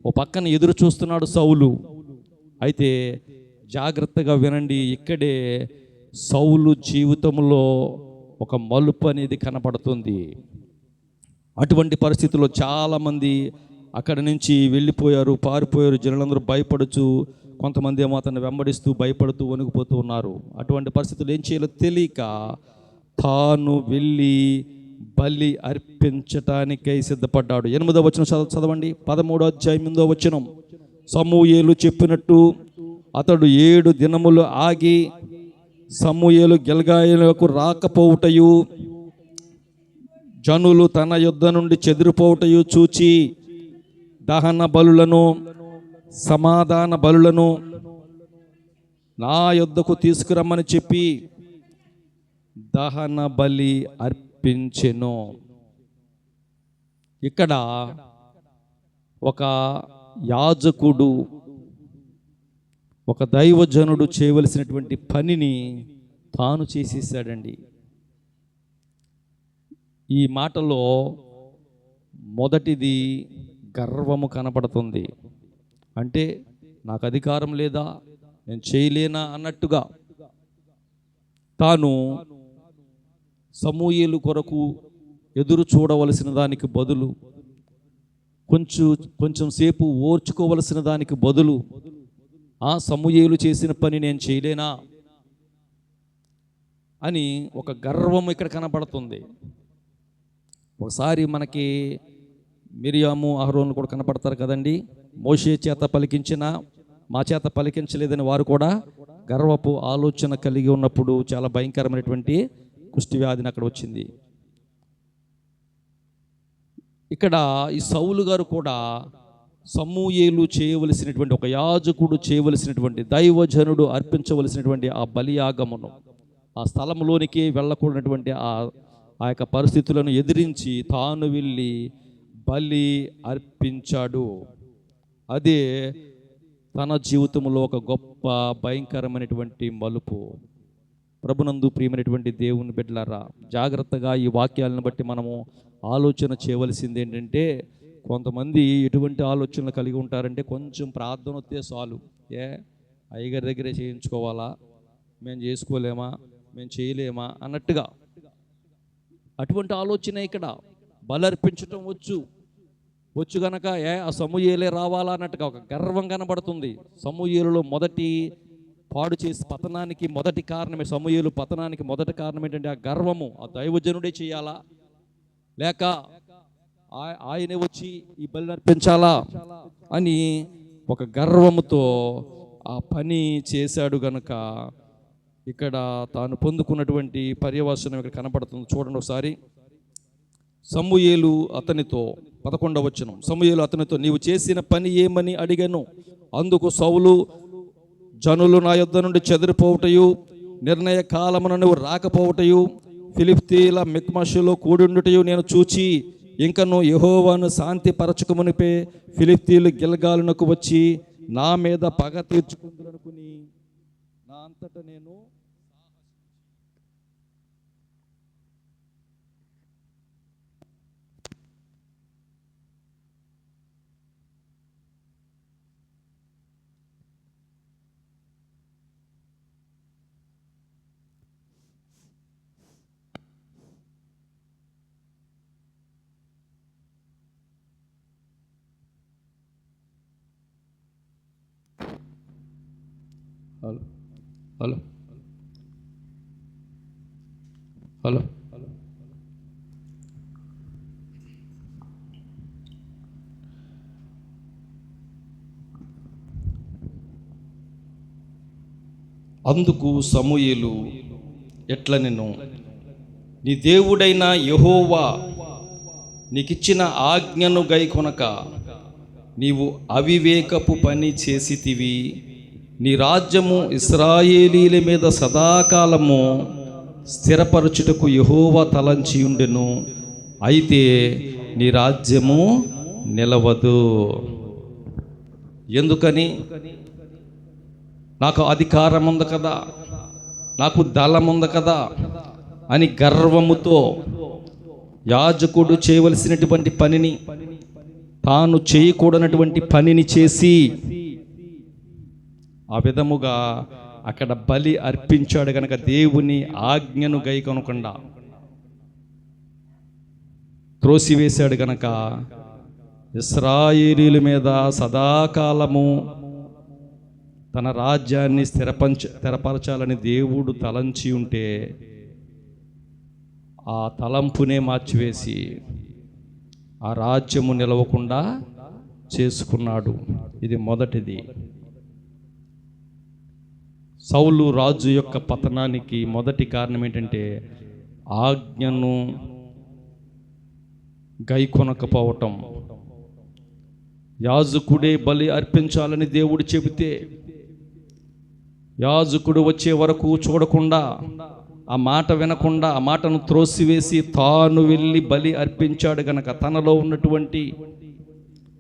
ఓ పక్కన ఎదురు చూస్తున్నాడు సౌలు. అయితే జాగ్రత్తగా వినండి, ఇక్కడే సౌలు జీవితంలో ఒక మలుపు అనేది కనపడుతుంది. అటువంటి పరిస్థితుల్లో చాలామంది అక్కడి నుంచి వెళ్ళిపోయారు, పారిపోయారు. జనులందరూ భయపడుచు, కొంతమంది ఏమో అతన్ని వెంబడిస్తూ భయపడుతూ వణికిపోతూ ఉన్నారు. అటువంటి పరిస్థితులు ఏం చేయాలో తెలియక తాను వెళ్ళి బలి అర్పించటానికై సిద్ధపడ్డాడు. 8వ వచనం చదవండి. 13వ అధ్యాయం 8వ వచనం. సమూయేలు చెప్పినట్టు అతడు 7 దినములు ఆగి సమూయేలు గిల్గాలుకు రాకపోవుటయు జనులు తన యుద్ధ నుండి చెదిరిపోవుటయు చూచి దహన బలులను సమాధాన బలులను నా యుద్ధకు తీసుకురమ్మని చెప్పి దహన బలి అర్పించెను. ఇక్కడ ఒక యాజకుడు, ఒక దైవజనుడు చేయవలసినటువంటి పనిని తాను చేసేసాడండి. ఈ మాటలో మొదటిది గర్వము కనపడుతుంది. అంటే నాకు అధికారం లేదా, నేను చేయలేనా అన్నట్టుగా. తాను సమూయేలు కొరకు ఎదురు చూడవలసిన దానికి బదులు, కొంచెం సేపు ఓర్చుకోవలసిన దానికి బదులు, సమూయేలు చేసిన పని నేను చేయలేనా అని ఒక గర్వం ఇక్కడ కనపడుతుంది. ఒకసారి మనకి మిరియాము అహరోను కూడా కనపడతారు కదండి. మోషే చేత పలికించిన మా చేత పలికించలేదని వారు కూడా గర్వపు ఆలోచన కలిగి ఉన్నప్పుడు చాలా భయంకరమైనటువంటి కుష్టి వ్యాధిని అక్కడ వచ్చింది. ఇక్కడ ఈ సౌలు గారు కూడా సమూయేలు చేయవలసినటువంటి, ఒక యాజకుడు చేయవలసినటువంటి, దైవజనుడు అర్పించవలసినటువంటి ఆ బలియాగమును, ఆ స్థలంలోనికి వెళ్ళకూడనటువంటి ఆ యొక్క పరిస్థితులను ఎదిరించి తాను వెళ్ళి బలి అర్పించాడు. అదే తన జీవితంలో ఒక గొప్ప భయంకరమైనటువంటి మలుపు. ప్రభునందు ప్రియమైనటువంటి దేవుని బిడ్డలారా, జాగ్రత్తగా ఈ వాక్యాలను బట్టి మనము ఆలోచన చేయవలసింది ఏంటంటే, కొంతమంది ఎటువంటి ఆలోచనలు కలిగి ఉంటారంటే, కొంచెం ప్రార్థన వస్తే చాలు, అయ్యగారి దగ్గరే చేయించుకోవాలా, మేము చేసుకోలేమా, మేము చేయలేమా అన్నట్టుగా అటువంటి ఆలోచన. ఇక్కడ బలర్పించటం వచ్చు గనక ఆ సమూయేలే రావాలా అన్నట్టుగా ఒక గర్వం కనబడుతుంది. సమూయేలులో మొదటి పాడు చేసి పతనానికి మొదటి కారణమే, సమూయేలు పతనానికి మొదటి కారణం ఏంటంటే ఆ గర్వము. ఆ దైవజనుడే చేయాలా, లేక ఆయనే వచ్చి ఈ బలి అర్పించాలా అని ఒక గర్వముతో ఆ పని చేశాడు గనుక ఇక్కడ తాను పొందుకున్నటువంటి పర్యవసనం ఇక్కడ కనపడుతుంది. చూడండి ఒకసారి. సమూయేలు అతనితో, 11వ వచనం, సమూయేలు అతనితో, నీవు చేసిన పని ఏమని అడిగాను. అందుకు సౌలు, జనులు నా యొద్ద నుండి చెదిరిపోవుటయు, నిర్ణయ కాలమున నువ్వు రాకపోవుటయు, ఫిలిష్తీయుల మిక్మషులో కూడుండుటయు నేను చూచి, ఇంకను యెహోవాను శాంతి పరచుకుమునిపే ఫిలిష్తీయులు గిల్గాలునకు వచ్చి నా మీద పగ తీర్చుకుందురనుకుని నా అంతటా నేను హలో హలో అందుకు సమూయేలు ఎట్లనెను, నీ దేవుడైన యెహోవా నీకిచ్చిన ఆజ్ఞను గైకొనక నీవు అవివేకపు పని చేసితివి. నీ రాజ్యము ఇశ్రాయేలీల మీద సదాకాలము స్థిరపరచుటకు యెహోవా తలంచి ఉండెను, అయితే నీ రాజ్యము నిలవదు. ఎందుకని? నాకు అధికారం ఉంది కదా, నాకు దళం ఉంది కదా అని గర్వముతో యాజకుడు చేయవలసినటువంటి పనిని, తాను చేయకూడనటువంటి పనిని చేసి ఆ విధముగా అక్కడ బలి అర్పించాడు కనుక దేవుని ఆజ్ఞను గైకొనకుండా త్రోసివేశాడు గనక ఇశ్రాయేలీయుల మీద సదాకాలము తన రాజ్యాన్ని స్థిరపరచాలని దేవుడు తలంచి ఉంటే ఆ తలంపునే మార్చివేసి ఆ రాజ్యము నిలవకుండా చేసుకున్నాడు. ఇది మొదటిది. సౌలు రాజు యొక్క పతనానికి మొదటి కారణం ఏంటంటే ఆజ్ఞను గైకొనకపోవటం. యాజకుడే బలి అర్పించాలని దేవుడు చెబితే యాజకుడు వచ్చే వరకు చూడకుండా, ఆ మాట వినకుండా, ఆ మాటను త్రోసివేసి తాను వెళ్ళి బలి అర్పించాడు గనక తనలో ఉన్నటువంటి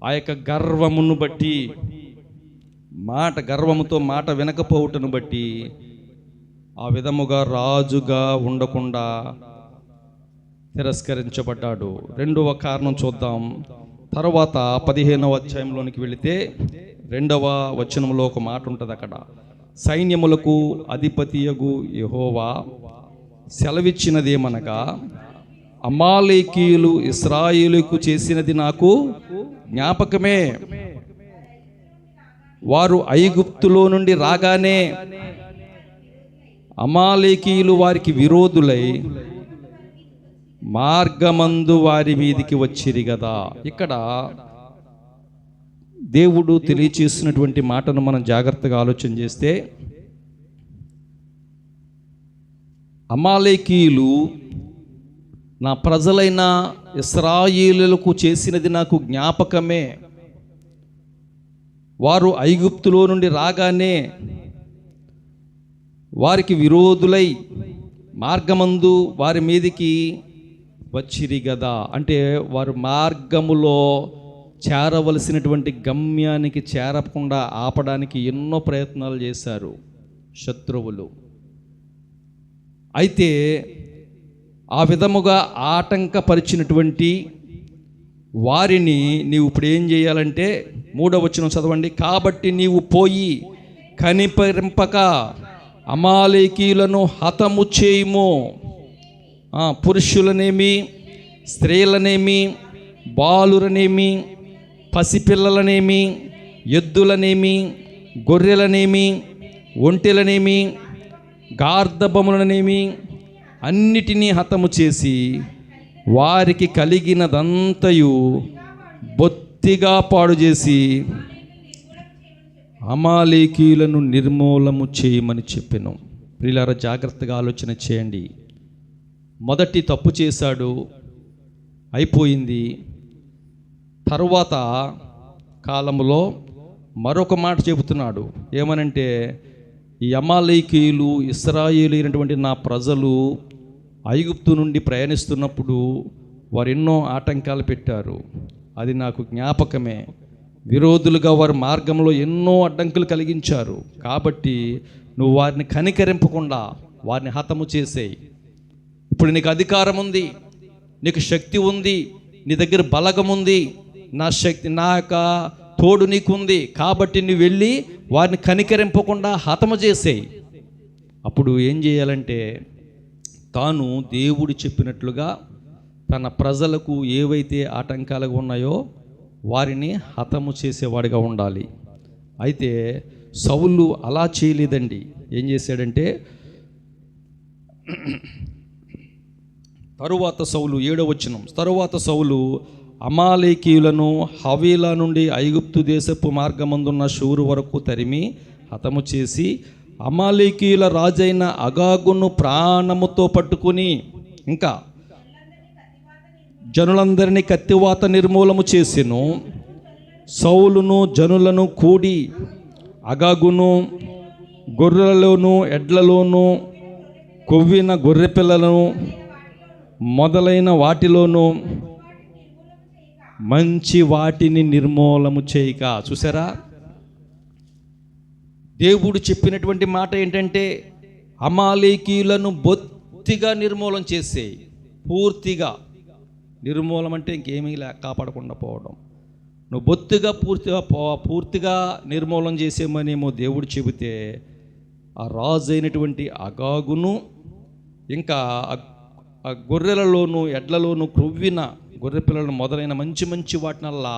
ఆ యొక్క గర్వమును బట్టి, గర్వముతో మాట వినకపోవటను బట్టి ఆ విధముగా రాజుగా ఉండకుండా తిరస్కరించబడ్డాడు. రెండవ కారణం చూద్దాం. తర్వాత 15వ అధ్యాయంలోనికి వెళితే 2వ వచనంలో ఒక మాట ఉంటుంది. అక్కడ సైన్యములకు అధిపతియగు యెహోవా సెలవిచ్చినదేమనగా, అమాలేకీయులు ఇశ్రాయేలుకు చేసినది నాకు జ్ఞాపకమే. వారు ఐగుప్తులో నుండి రాగానే అమాలేకీయులు వారికి విరోధులై మార్గమందు వారి మీదికి వచ్చిరి కదా. ఇక్కడ దేవుడు తెలియచేసినటువంటి మాటను మనం జాగ్రత్తగా ఆలోచన చేస్తే, అమాలేకీయులు నా ప్రజలైన ఇశ్రాయేలులకు చేసినది నాకు జ్ఞాపకమే. వారు ఐగుప్తులో నుండి రాగానే వారికి విరోధులై మార్గమందు వారి మీదికి వచ్చిరి గదా. అంటే వారు మార్గములో చేరవలసినటువంటి గమ్యానికి చేరకుండా ఆపడానికి ఎన్నో ప్రయత్నాలు చేశారు శత్రువులు. అయితే ఆ విధముగా ఆటంకపరిచినటువంటి వారిని నీవు ఇప్పుడు ఏం చేయాలంటే, 3వ వచనం చదవండి. కాబట్టి నీవు పోయి కనిపరింపక అమాలేకీయులను హతము చేయుము. పురుషులనేమి, స్త్రీలనేమి, బాలురనేమి, పసిపిల్లలనేమి, ఎద్దులనేమి, గొర్రెలనేమి, ఒంటెలనేమి, గార్ధబములనేమి అన్నిటినీ హతము చేసి వారికి కలిగినదంతయు బొత్తిగా పాడు చేసి అమాలేకీయులను నిర్మూలము చేయమని చెప్పెను. ప్రియులారా, జాగ్రత్తగా ఆలోచన చేయండి. మొదటి తప్పు చేశాడు, అయిపోయింది. తరువాత కాలంలో మరొక మాట చెబుతున్నాడు. ఏమనంటే, ఈ అమాలేకీయులు ఇశ్రాయేలు అయినటువంటి నా ప్రజలు ఐగుప్తు నుండి ప్రయాణిస్తున్నప్పుడు వారు ఎన్నో ఆటంకాలు పెట్టారు, అది నాకు జ్ఞాపకమే. విరోధులుగా వారి మార్గంలో ఎన్నో అడ్డంకులు కలిగించారు. కాబట్టి నువ్వు వారిని కనికరింపకుండా వారిని హతము చేసేయి. ఇప్పుడు నీకు అధికారం ఉంది, నీకు శక్తి ఉంది, నీ దగ్గర బలగం ఉంది, నా శక్తి, నా యొక్క తోడు నీకుంది. కాబట్టి నువ్వు వెళ్ళి వారిని కనికరింపకుండా హతము చేసేయి. అప్పుడు ఏం చేయాలంటే, తాను దేవుడు చెప్పినట్లుగా తన ప్రజలకు ఏవైతే ఆటంకాలుగా ఉన్నాయో వారిని హతము చేసేవాడిగా ఉండాలి. అయితే సౌలు అలా చేయలేదండి. ఏం చేశాడంటే, తరువాత సౌలు 7వ వచనం, తరువాత సౌలు అమాలేకీయులను హవీలా నుండి ఐగుప్తు దేశపు మార్గమందున్న షూరు వరకు తరిమి హతము చేసి అమాలేకీయుల రాజైన అగాగును ప్రాణముతో పట్టుకుని ఇంకా జనులందరినీ కత్తివాత నిర్మూలము చేసెను. సౌలును జనులను కూడి అగాగును గొర్రెలలోను ఎడ్లలోను కొవ్విన గొర్రె పిల్లలను మొదలైన వాటిలోను మంచి వాటిని నిర్మూలము చేయక. చూసారా, దేవుడు చెప్పినటువంటి మాట ఏంటంటే, అమాలేకీయులను బొత్తిగా నిర్మూలన చేసే. పూర్తిగా నిర్మూలం అంటే ఇంకేమీ కాపాడకుండా పోవడం. నువ్వు బొత్తిగా పూర్తిగా నిర్మూలన చేసేమనేమో దేవుడు చెబితే, ఆ రాజు అయినటువంటి అగాగును ఇంకా ఆ గొర్రెలలోను ఎడ్లలోను క్రొవ్విన గొర్రె పిల్లలను మొదలైన మంచి మంచి వాటినల్లా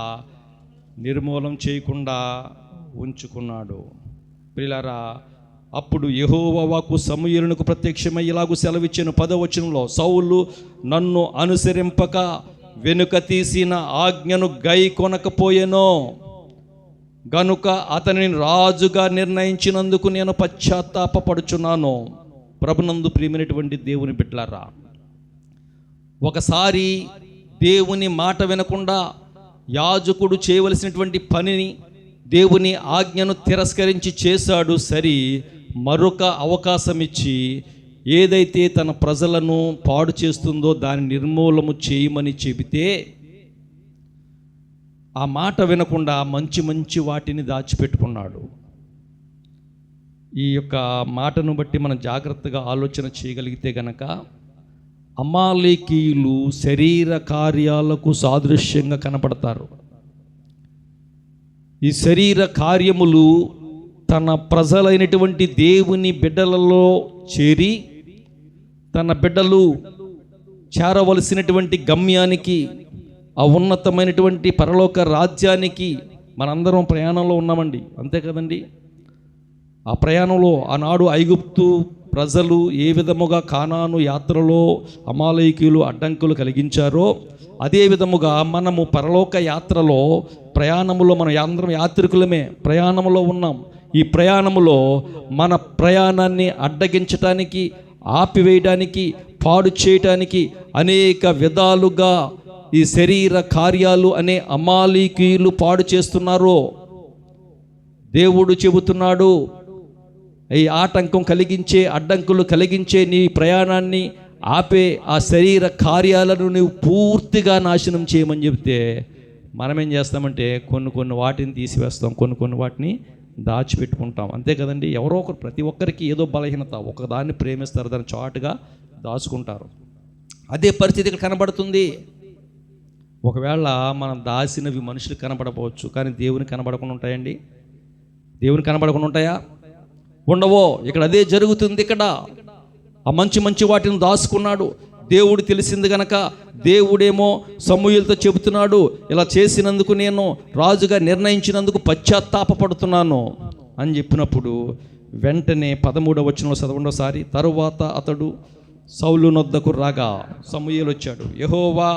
నిర్మూలం చేయకుండా ఉంచుకున్నాడు. ప్రియులారా, అప్పుడు యెహోవా వాక్కు సమూయేలునకు ప్రత్యక్షమై ఇలాగు సెలవిచ్చెను. 10వ వచనంలో, సౌలు నన్ను అనుసరింపక వెనుక తీసిన ఆజ్ఞను గై కొనకపోయెను గనుక అతనిని రాజుగా నిర్ణయించినందుకు నేను పశ్చాత్తాపపడుచున్నాను. ప్రభునందు ప్రియమైనటువంటి దేవుని బిడ్డలారా, ఒకసారి దేవుని మాట వినకుండా యాజకుడు చేయవలసినటువంటి పనిని, దేవుని ఆజ్ఞను తిరస్కరించి చేశాడు. సరి, మరొక అవకాశం ఇచ్చి ఏదైతే తన ప్రజలను పాడు చేస్తుందో దాన్ని నిర్మూలము చేయమని చెబితే ఆ మాట వినకుండా మంచి మంచి వాటిని దాచిపెట్టుకున్నాడు. ఈ యొక్క మాటను బట్టి మనం జాగ్రత్తగా ఆలోచన చేయగలిగితే గనక, అమాలేకీయులు శరీర కార్యాలకు సాదృశ్యంగా కనపడతారు. ఈ శరీర కార్యములు తన ప్రజలైనటువంటి దేవుని బిడ్డలలో చేరి తన బిడ్డలు చేరవలసినటువంటి గమ్యానికి, ఆ ఉన్నతమైనటువంటి పరలోక రాజ్యానికి మనందరం ప్రయాణంలో ఉన్నామండి. అంతే కదండి. ఆ ప్రయాణంలో ఆనాడు ఐగుప్తు ప్రజలు ఏ విధముగా కానాను యాత్రలో అమాలేకీయులు అడ్డంకులు కలిగించారో, అదే విధముగా మనము పరలోక యాత్రలో ప్రయాణములో మనం అందరం యాత్రికులమే, ప్రయాణములో ఉన్నాం. ఈ ప్రయాణములో మన ప్రయాణాన్ని అడ్డగించటానికి, ఆపివేయడానికి, పాడు చేయటానికి అనేక విధాలుగా ఈ శరీర కార్యాలు అనే అమాలేకీయులు పాడు చేస్తున్నారు. దేవుడు చెబుతున్నాడు, ఈ ఆటంకం కలిగించే, అడ్డంకులు కలిగించే నీ ప్రయాణాన్ని ఆపే ఆ శరీర కార్యాలను నువ్వు పూర్తిగా నాశనం చేయమని చెప్తే, మనం ఏం చేస్తామంటే కొన్ని వాటిని తీసివేస్తాం, కొన్ని వాటిని దాచిపెట్టుకుంటాం. అంతే కదండి. ఎవరో ఒకరు, ప్రతి ఒక్కరికి ఏదో బలహీనత, ఒకదాన్ని ప్రేమిస్తారు, దాన్ని చాటుగా దాచుకుంటారు. అదే పరిస్థితి ఇక్కడ కనబడుతుంది. ఒకవేళ మనం దాచినవి మనుషులకు కనబడవచ్చు, కానీ దేవునికి కనబడకుండా ఉంటాయండి? దేవునికి కనబడకుండా ఉంటాయా? ఉండవో. ఇక్కడ అదే జరుగుతుంది. ఇక్కడ ఆ మంచి వాటిని దాచుకున్నాడు. దేవుడు తెలిసింది గనక దేవుడేమో సమూయేలుతో చెబుతున్నాడు, ఇలా చేసినందుకు నేను రాజుగా నిర్ణయించినందుకు పశ్చాత్తాపపడుతున్నాను అని చెప్పినప్పుడు వెంటనే 13వ వచనంలో చదవండి. తరువాత అతడు సౌలు నొద్దకు రాగా, సమూయేలు వచ్చాడు. యెహోవా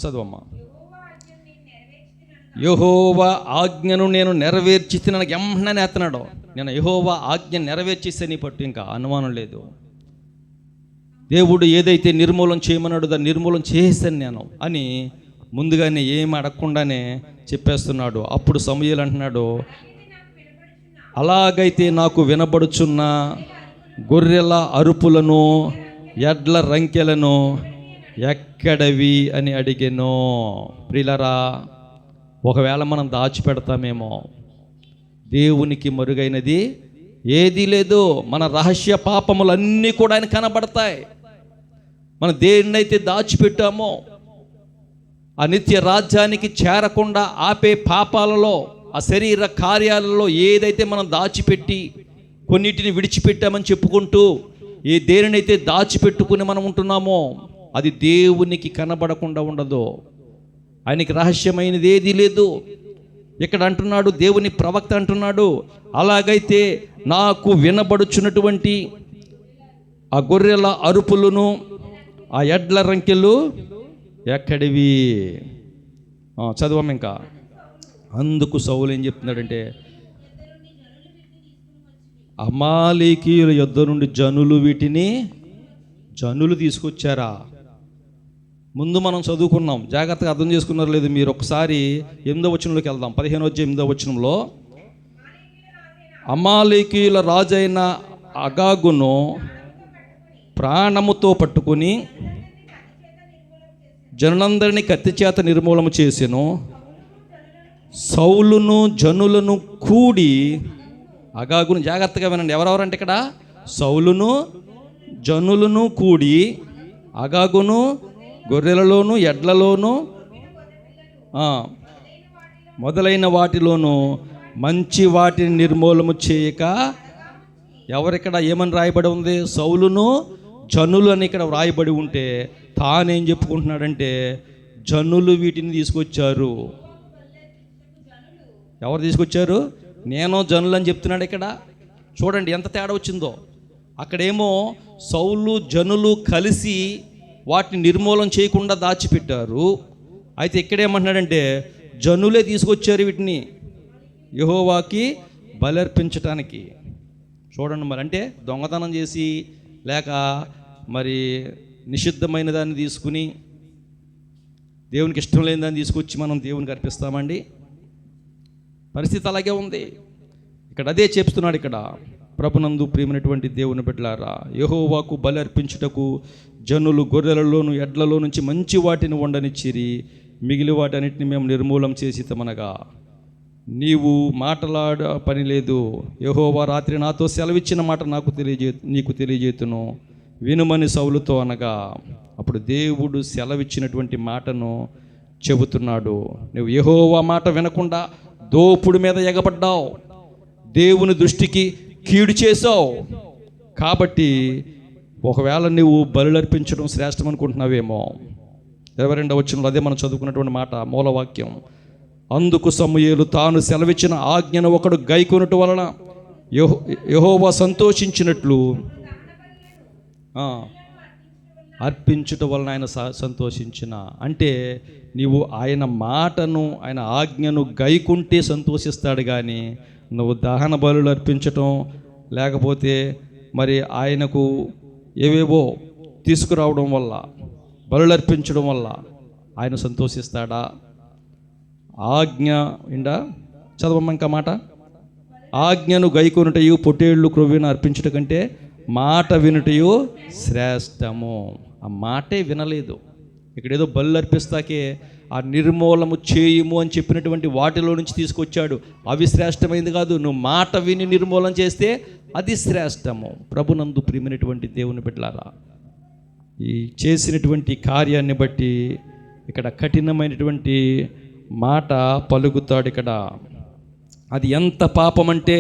చదవమ్మా. యెహోవా ఆజ్ఞను నేను నెరవేర్చితే, నాకు ఎమ్మనే ఎత్తనాడు. నేను యెహోవా ఆజ్ఞ నెరవేర్చేస్తే నీ పట్టు ఇంకా అనుమానం లేదు. దేవుడు ఏదైతే నిర్మూలన చేయమన్నాడు దాన్ని నిర్మూలన చేశాను నేను అని ముందుగానే ఏమి అడగకుండానే చెప్పేస్తున్నాడు. అప్పుడు సమూయేలు అంటున్నాడు, అలాగైతే నాకు వినబడుచున్న గొర్రెల అరుపులను, ఎడ్ల రంకెలను ఎక్కడవి అని అడిగెను. ప్రియులారా, ఒకవేళ మనం దాచిపెడతామేమో, దేవునికి మరుగైనది ఏదీ లేదు. మన రహస్య పాపములన్నీ కూడా ఆయన కనబడతాయి. మనం దేన్నైతే దాచిపెట్టామో, ఆ నిత్య రాజ్యానికి చేరకుండా ఆపే పాపాలలో, ఆ శరీర కార్యాలలో ఏదైతే మనం దాచిపెట్టి కొన్నిటిని విడిచిపెట్టామని చెప్పుకుంటూ ఏ దేనినైతే దాచిపెట్టుకుని మనం ఉంటున్నామో అది దేవునికి కనబడకుండా ఉండదు. ఆయనకి రహస్యమైనది ఏదీ లేదు. ఇక్కడ అంటున్నాడు, దేవుని ప్రవక్త అంటున్నాడు, అలాగైతే నాకు వినబడుచున్నటువంటి ఆ గొర్రెల అరుపులను, ఆ ఎడ్ల రంకెలు ఎక్కడివి? చదవము ఇంకా. అందుకు సౌలు ఏం చెప్తున్నాడంటే, అమాలేకీయుల యొద్ద నుండి జనులు తీసుకొచ్చారా? ముందు మనం చదువుకున్నాం, జాగ్రత్తగా అర్థం చేసుకున్నారు లేదు మీరు? ఒకసారి 8వ వచనంలోకి వెళ్దాం. 15వ వచనంలో అమాలేకీయుల రాజైన అగాగును ప్రాణముతో పట్టుకుని జనులందరినీ కత్తి చేత నిర్మూలన చేసెను. సౌలును జనులను కూడి, అగాగును, జాగ్రత్తగా వినండి, ఎవరెవరంటే ఇక్కడ సౌలును జనులను కూడి, అగాగును గొర్రెలలోను ఎడ్లలోను మొదలైన వాటిలోను మంచి వాటిని నిర్మూలము చేయక. ఎవరిక్కడ ఏమని రాయబడి ఉంది? సౌలును జనులు అని ఇక్కడ రాయబడి ఉంటే తానేం చెప్పుకుంటున్నాడంటే జనులు వీటిని తీసుకొచ్చారు. ఎవరు తీసుకొచ్చారు? నేను జనులు అని చెప్తున్నాడు. ఇక్కడ చూడండి ఎంత తేడా వచ్చిందో. అక్కడేమో సౌలు జనులు కలిసి వాటిని నిర్మూలన చేయకుండా దాచిపెట్టారు. అయితే ఇక్కడేమంటున్నాడంటే జనులే తీసుకొచ్చారు వీటిని యెహోవాకి బలర్పించటానికి. చూడండి మరి, అంటే దొంగతనం చేసి లేక మరి నిషిద్ధమైన దాన్ని తీసుకుని దేవునికి ఇష్టం లేని దాన్ని తీసుకొచ్చి మనం దేవునికి అర్పిస్తామండి? పరిస్థితి అలాగే ఉంది. ఇక్కడ అదే చెప్తున్నాడు. ఇక్కడ ప్రభునందు ప్రియమైనటువంటి దేవుని బిడ్డలారా, యెహోవాకు బలి అర్పించుటకు జనులు గొర్రెలలోను ఎడ్లలో నుంచి మంచి వాటిని వండనిచ్చిరి, మిగిలి వాటన్నిటిని మేము నిర్మూలం చేసి తమనగా నీవు మాటలాడ పని లేదు. యెహోవా రాత్రి నాతో సెలవిచ్చిన మాట నీకు తెలియజేతును, వినుమని సౌలుతో అనగా, అప్పుడు దేవుడు సెలవిచ్చినటువంటి మాటను చెబుతున్నాడు. నువ్వు యెహోవా మాట వినకుండా దోపుడు మీద ఎగబడ్డావు, దేవుని దృష్టికి కీడు చేసావు. కాబట్టి ఒకవేళ నువ్వు బలులు అర్పించడం శ్రేష్టం అనుకుంటున్నావేమో, 22వ వచనంలో అదే మనం చదువుకున్నటువంటి మాట, మూలవాక్యం. అందుకు సమూయేలు తాను సెలవిచ్చిన ఆజ్ఞను ఒకడు గైకొనుట వలన యెహోవా సంతోషించినట్లు అర్పించుట వలన ఆయన సంతోషించిన. అంటే నీవు ఆయన మాటను, ఆయన ఆజ్ఞను గైకుంటే సంతోషిస్తాడు. కానీ నువ్వు దహన బలులు అర్పించటం, లేకపోతే మరి ఆయనకు ఏవేవో తీసుకురావడం వల్ల, బలులు అర్పించడం వల్ల ఆయన సంతోషిస్తాడా? ఆజ్ఞ ఇండా చదవమ్మ ఇంకా మాట. ఆజ్ఞను గైకొనుటయు పొట్టేళ్ళు క్రొవ్విన అర్పించుట కంటే మాట వినుటయు శ్రేష్టము. ఆ మాటే వినలేదు. ఇక్కడ ఏదో బలు అర్పిస్తాకే ఆ నిర్మూలము చేయుము అని చెప్పినటువంటి వాటిలో నుంచి తీసుకొచ్చాడు. అవి శ్రేష్టమైంది కాదు. నువ్వు మాట విని నిర్మూలన చేస్తే అది శ్రేష్టము. ప్రభునందు ప్రియమైనటువంటి దేవుని బిడ్డలారా, ఈ చేసినటువంటి కార్యాన్ని బట్టి ఇక్కడ కఠినమైనటువంటి మాట పలుకుతాడు. ఇక్కడ అది ఎంత పాపం అంటే,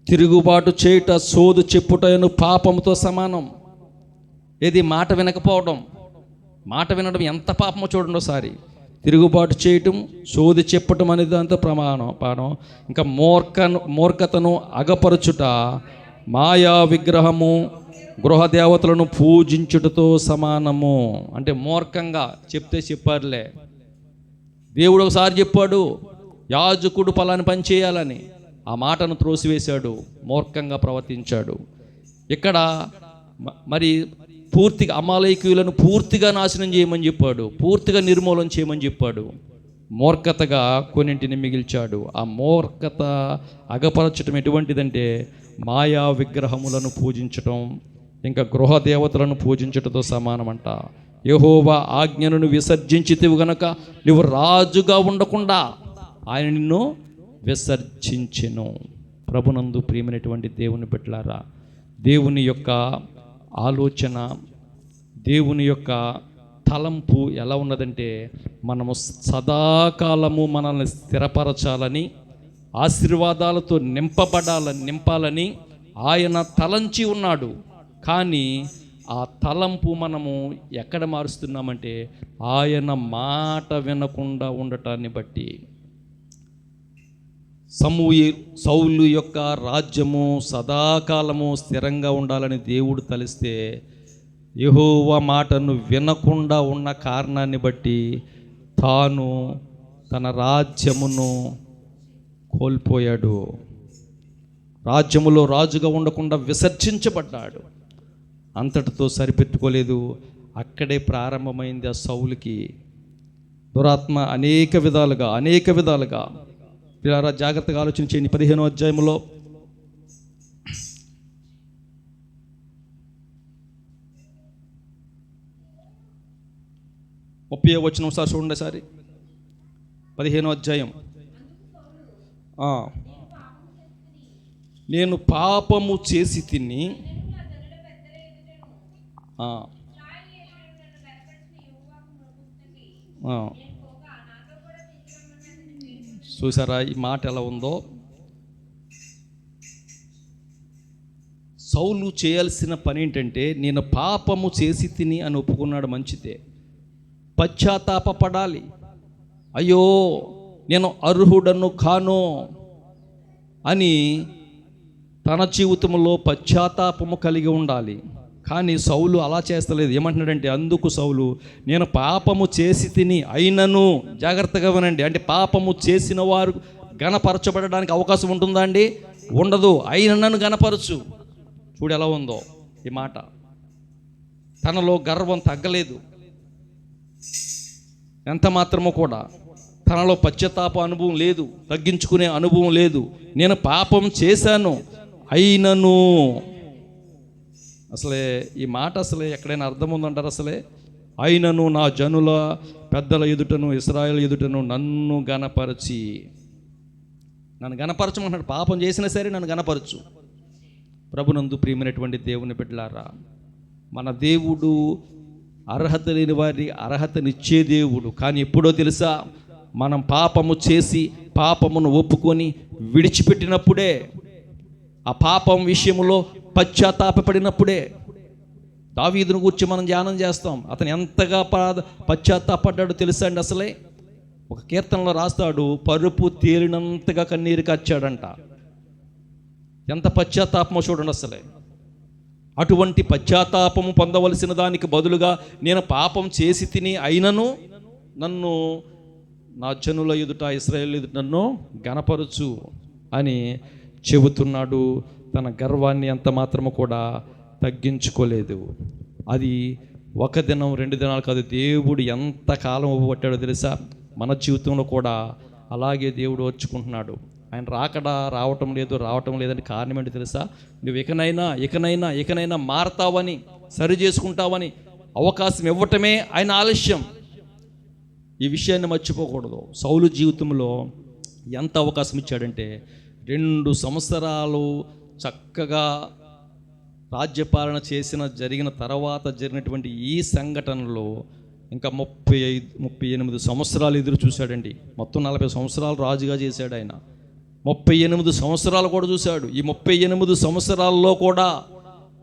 తిరుగుబాటు చేయుట, సోదు చెప్పుటను పాపంతో సమానం. ఏది మాట వినకపోవడం. మాట వినడం ఎంత పాపమో చూడండి ఒకసారి. తిరుగుబాటు చేయటం, సోది చెప్పటం అనేది దాంతో పాపం. ఇంకా మూర్ఖతను అగపరచుట, మాయా విగ్రహము, గృహదేవతలను పూజించుటతో సమానము. అంటే మూర్ఖంగా చెప్తే చెప్పారులే, దేవుడు ఒకసారి చెప్పాడు యాజకుడు పలాని పని చేయాలని, ఆ మాటను త్రోసివేశాడు, మూర్ఖంగా ప్రవర్తించాడు. ఇక్కడ మరి పూర్తిగా అమాలేకీయులను పూర్తిగా నాశనం చేయమని చెప్పాడు, పూర్తిగా నిర్మూలన చేయమని చెప్పాడు. మూర్ఖతగా కొన్నింటిని మిగిల్చాడు. ఆ మూర్ఖత అగపరచడం ఎటువంటిదంటే, మాయా విగ్రహములను పూజించటం, ఇంకా గృహదేవతలను పూజించటంతో సమానమంట. యెహోవా ఆజ్ఞను విసర్జించితివి గనక నువ్వు రాజుగా ఉండకుండా ఆయన నిన్ను విసర్జించెను. ప్రభునందు ప్రియమైనటువంటి దేవుని బిడ్డలారా, దేవుని యొక్క ఆలోచన, దేవుని యొక్క తలంపు ఎలా ఉన్నదంటే, మనము సదాకాలము మనల్ని స్థిరపరచాలని, ఆశీర్వాదాలతో నింపాలని ఆయన తలంచి ఉన్నాడు. కానీ ఆ తలంపు మనము ఎక్కడ మారుస్తున్నామంటే, ఆయన మాట వినకుండా ఉండటాన్ని బట్టి. సౌలు యొక్క రాజ్యము సదాకాలము స్థిరంగా ఉండాలని దేవుడు తలిస్తే, యెహోవా మాటను వినకుండా ఉన్న కారణాన్ని బట్టి తాను తన రాజ్యమును కోల్పోయాడు. రాజ్యములో రాజుగా ఉండకుండా విసర్జించబడ్డాడు. అంతటితో సరిపెట్టుకోలేదు. అక్కడే ప్రారంభమైంది ఆ సౌలుకి దురాత్మ అనేక విధాలుగా. పిల్లారా, జాగ్రత్తగా ఆలోచన చేయండి. 15వ అధ్యాయంలో 30వ వచనం సార్ చూడండి సారి. 15వ అధ్యాయం. నేను పాపము చేసి తిని చూసారా ఈ మాట ఎలా ఉందో? సౌలు చేయాల్సిన పని ఏంటంటే, నేను పాపము చేసి తిని అని ఒప్పుకున్నాడు, మంచిదే. పశ్చాత్తాపపడాలి. అయ్యో నేను అర్హుడను కాను అని తన జీవితంలో పశ్చాత్తాపము కలిగి ఉండాలి. కానీ సౌలు అలా చేస్తలేదు. ఏమంటున్నాడంటే, అందుకు సౌలు నేను పాపము చేసి తిని అయినను, జాగ్రత్తగా వినండి, అంటే పాపము చేసిన వారు గణపరచబడడానికి అవకాశం ఉంటుందా అండి? ఉండదు. అయినను గణపరచు. చూడు ఎలా ఉందో ఈ మాట. తనలో గర్వం తగ్గలేదు ఎంత మాత్రమో కూడా. తనలో పశ్చాత్తాప అనుభవం లేదు, తగ్గించుకునే అనుభవం లేదు. నేను పాపం చేశాను అయినను. అసలే ఈ మాట అసలే ఎక్కడైనా అర్థం ఉందంటారు? అసలే అయినను నా జనుల పెద్దల ఎదుటను ఇశ్రాయేలు ఎదుటను నన్ను గణపరచమంటున్నాడు. పాపం చేసినా సరే నన్ను గణపరచు. ప్రభునందు ప్రియమైనటువంటి దేవుని బిడ్డలారా, మన దేవుడు అర్హత లేని వారి అర్హతనిచ్చే దేవుడు. కానీ ఎప్పుడో తెలుసా? మనం పాపము చేసి పాపమును ఒప్పుకొని విడిచిపెట్టినప్పుడే, ఆ పాపం విషయంలో పశ్చాత్తాపడినప్పుడే. దావీదును గూర్చి మనం ధ్యానం చేస్తాం. అతను ఎంతగా పశ్చాత్తాపడ్డాడో తెలుసా అండి? అసలే ఒక కీర్తనలో రాస్తాడు, పరుపు తేలినంతగా కన్నీరు కార్చాడంట. ఎంత పశ్చాత్తాపమో చూడండి అసలే. అటువంటి పశ్చాత్తాపము పొందవలసిన దానికి బదులుగా నేను పాపం చేసి తిని అయినను నన్ను నా జనుల ఎదుట, ఇశ్రాయేలు ఎదుట నన్ను గణపరచు అని చెబుతున్నాడు. తన గర్వాన్ని ఎంత మాత్రము కూడా తగ్గించుకోలేదు. అది ఒక దినం 2 దినాలు కాదు, దేవుడు ఎంత కాలం పట్టాడో తెలుసా? మన జీవితంలో కూడా అలాగే దేవుడు వచ్చుకుంటున్నాడు. ఆయన రావటం లేదని కారణం ఏంటి తెలుసా? నువ్వు ఇకనైనా మారతావని, సరి చేసుకుంటావని అవకాశం ఇవ్వటమే ఆయన ఆలస్యం. ఈ విషయాన్ని మర్చిపోకూడదు. సౌలు జీవితంలో ఎంత అవకాశం ఇచ్చాడంటే 2 సంవత్సరాలు చక్కగా రాజ్యపాలన జరిగిన తర్వాత జరిగినటువంటి ఈ సంఘటనలో ఇంకా 38 సంవత్సరాలు ఎదురు చూశాడండి. మొత్తం 40 సంవత్సరాలు రాజుగా చేశాడు ఆయన. 38 సంవత్సరాలు కూడా చూశాడు. ఈ 38 సంవత్సరాల్లో కూడా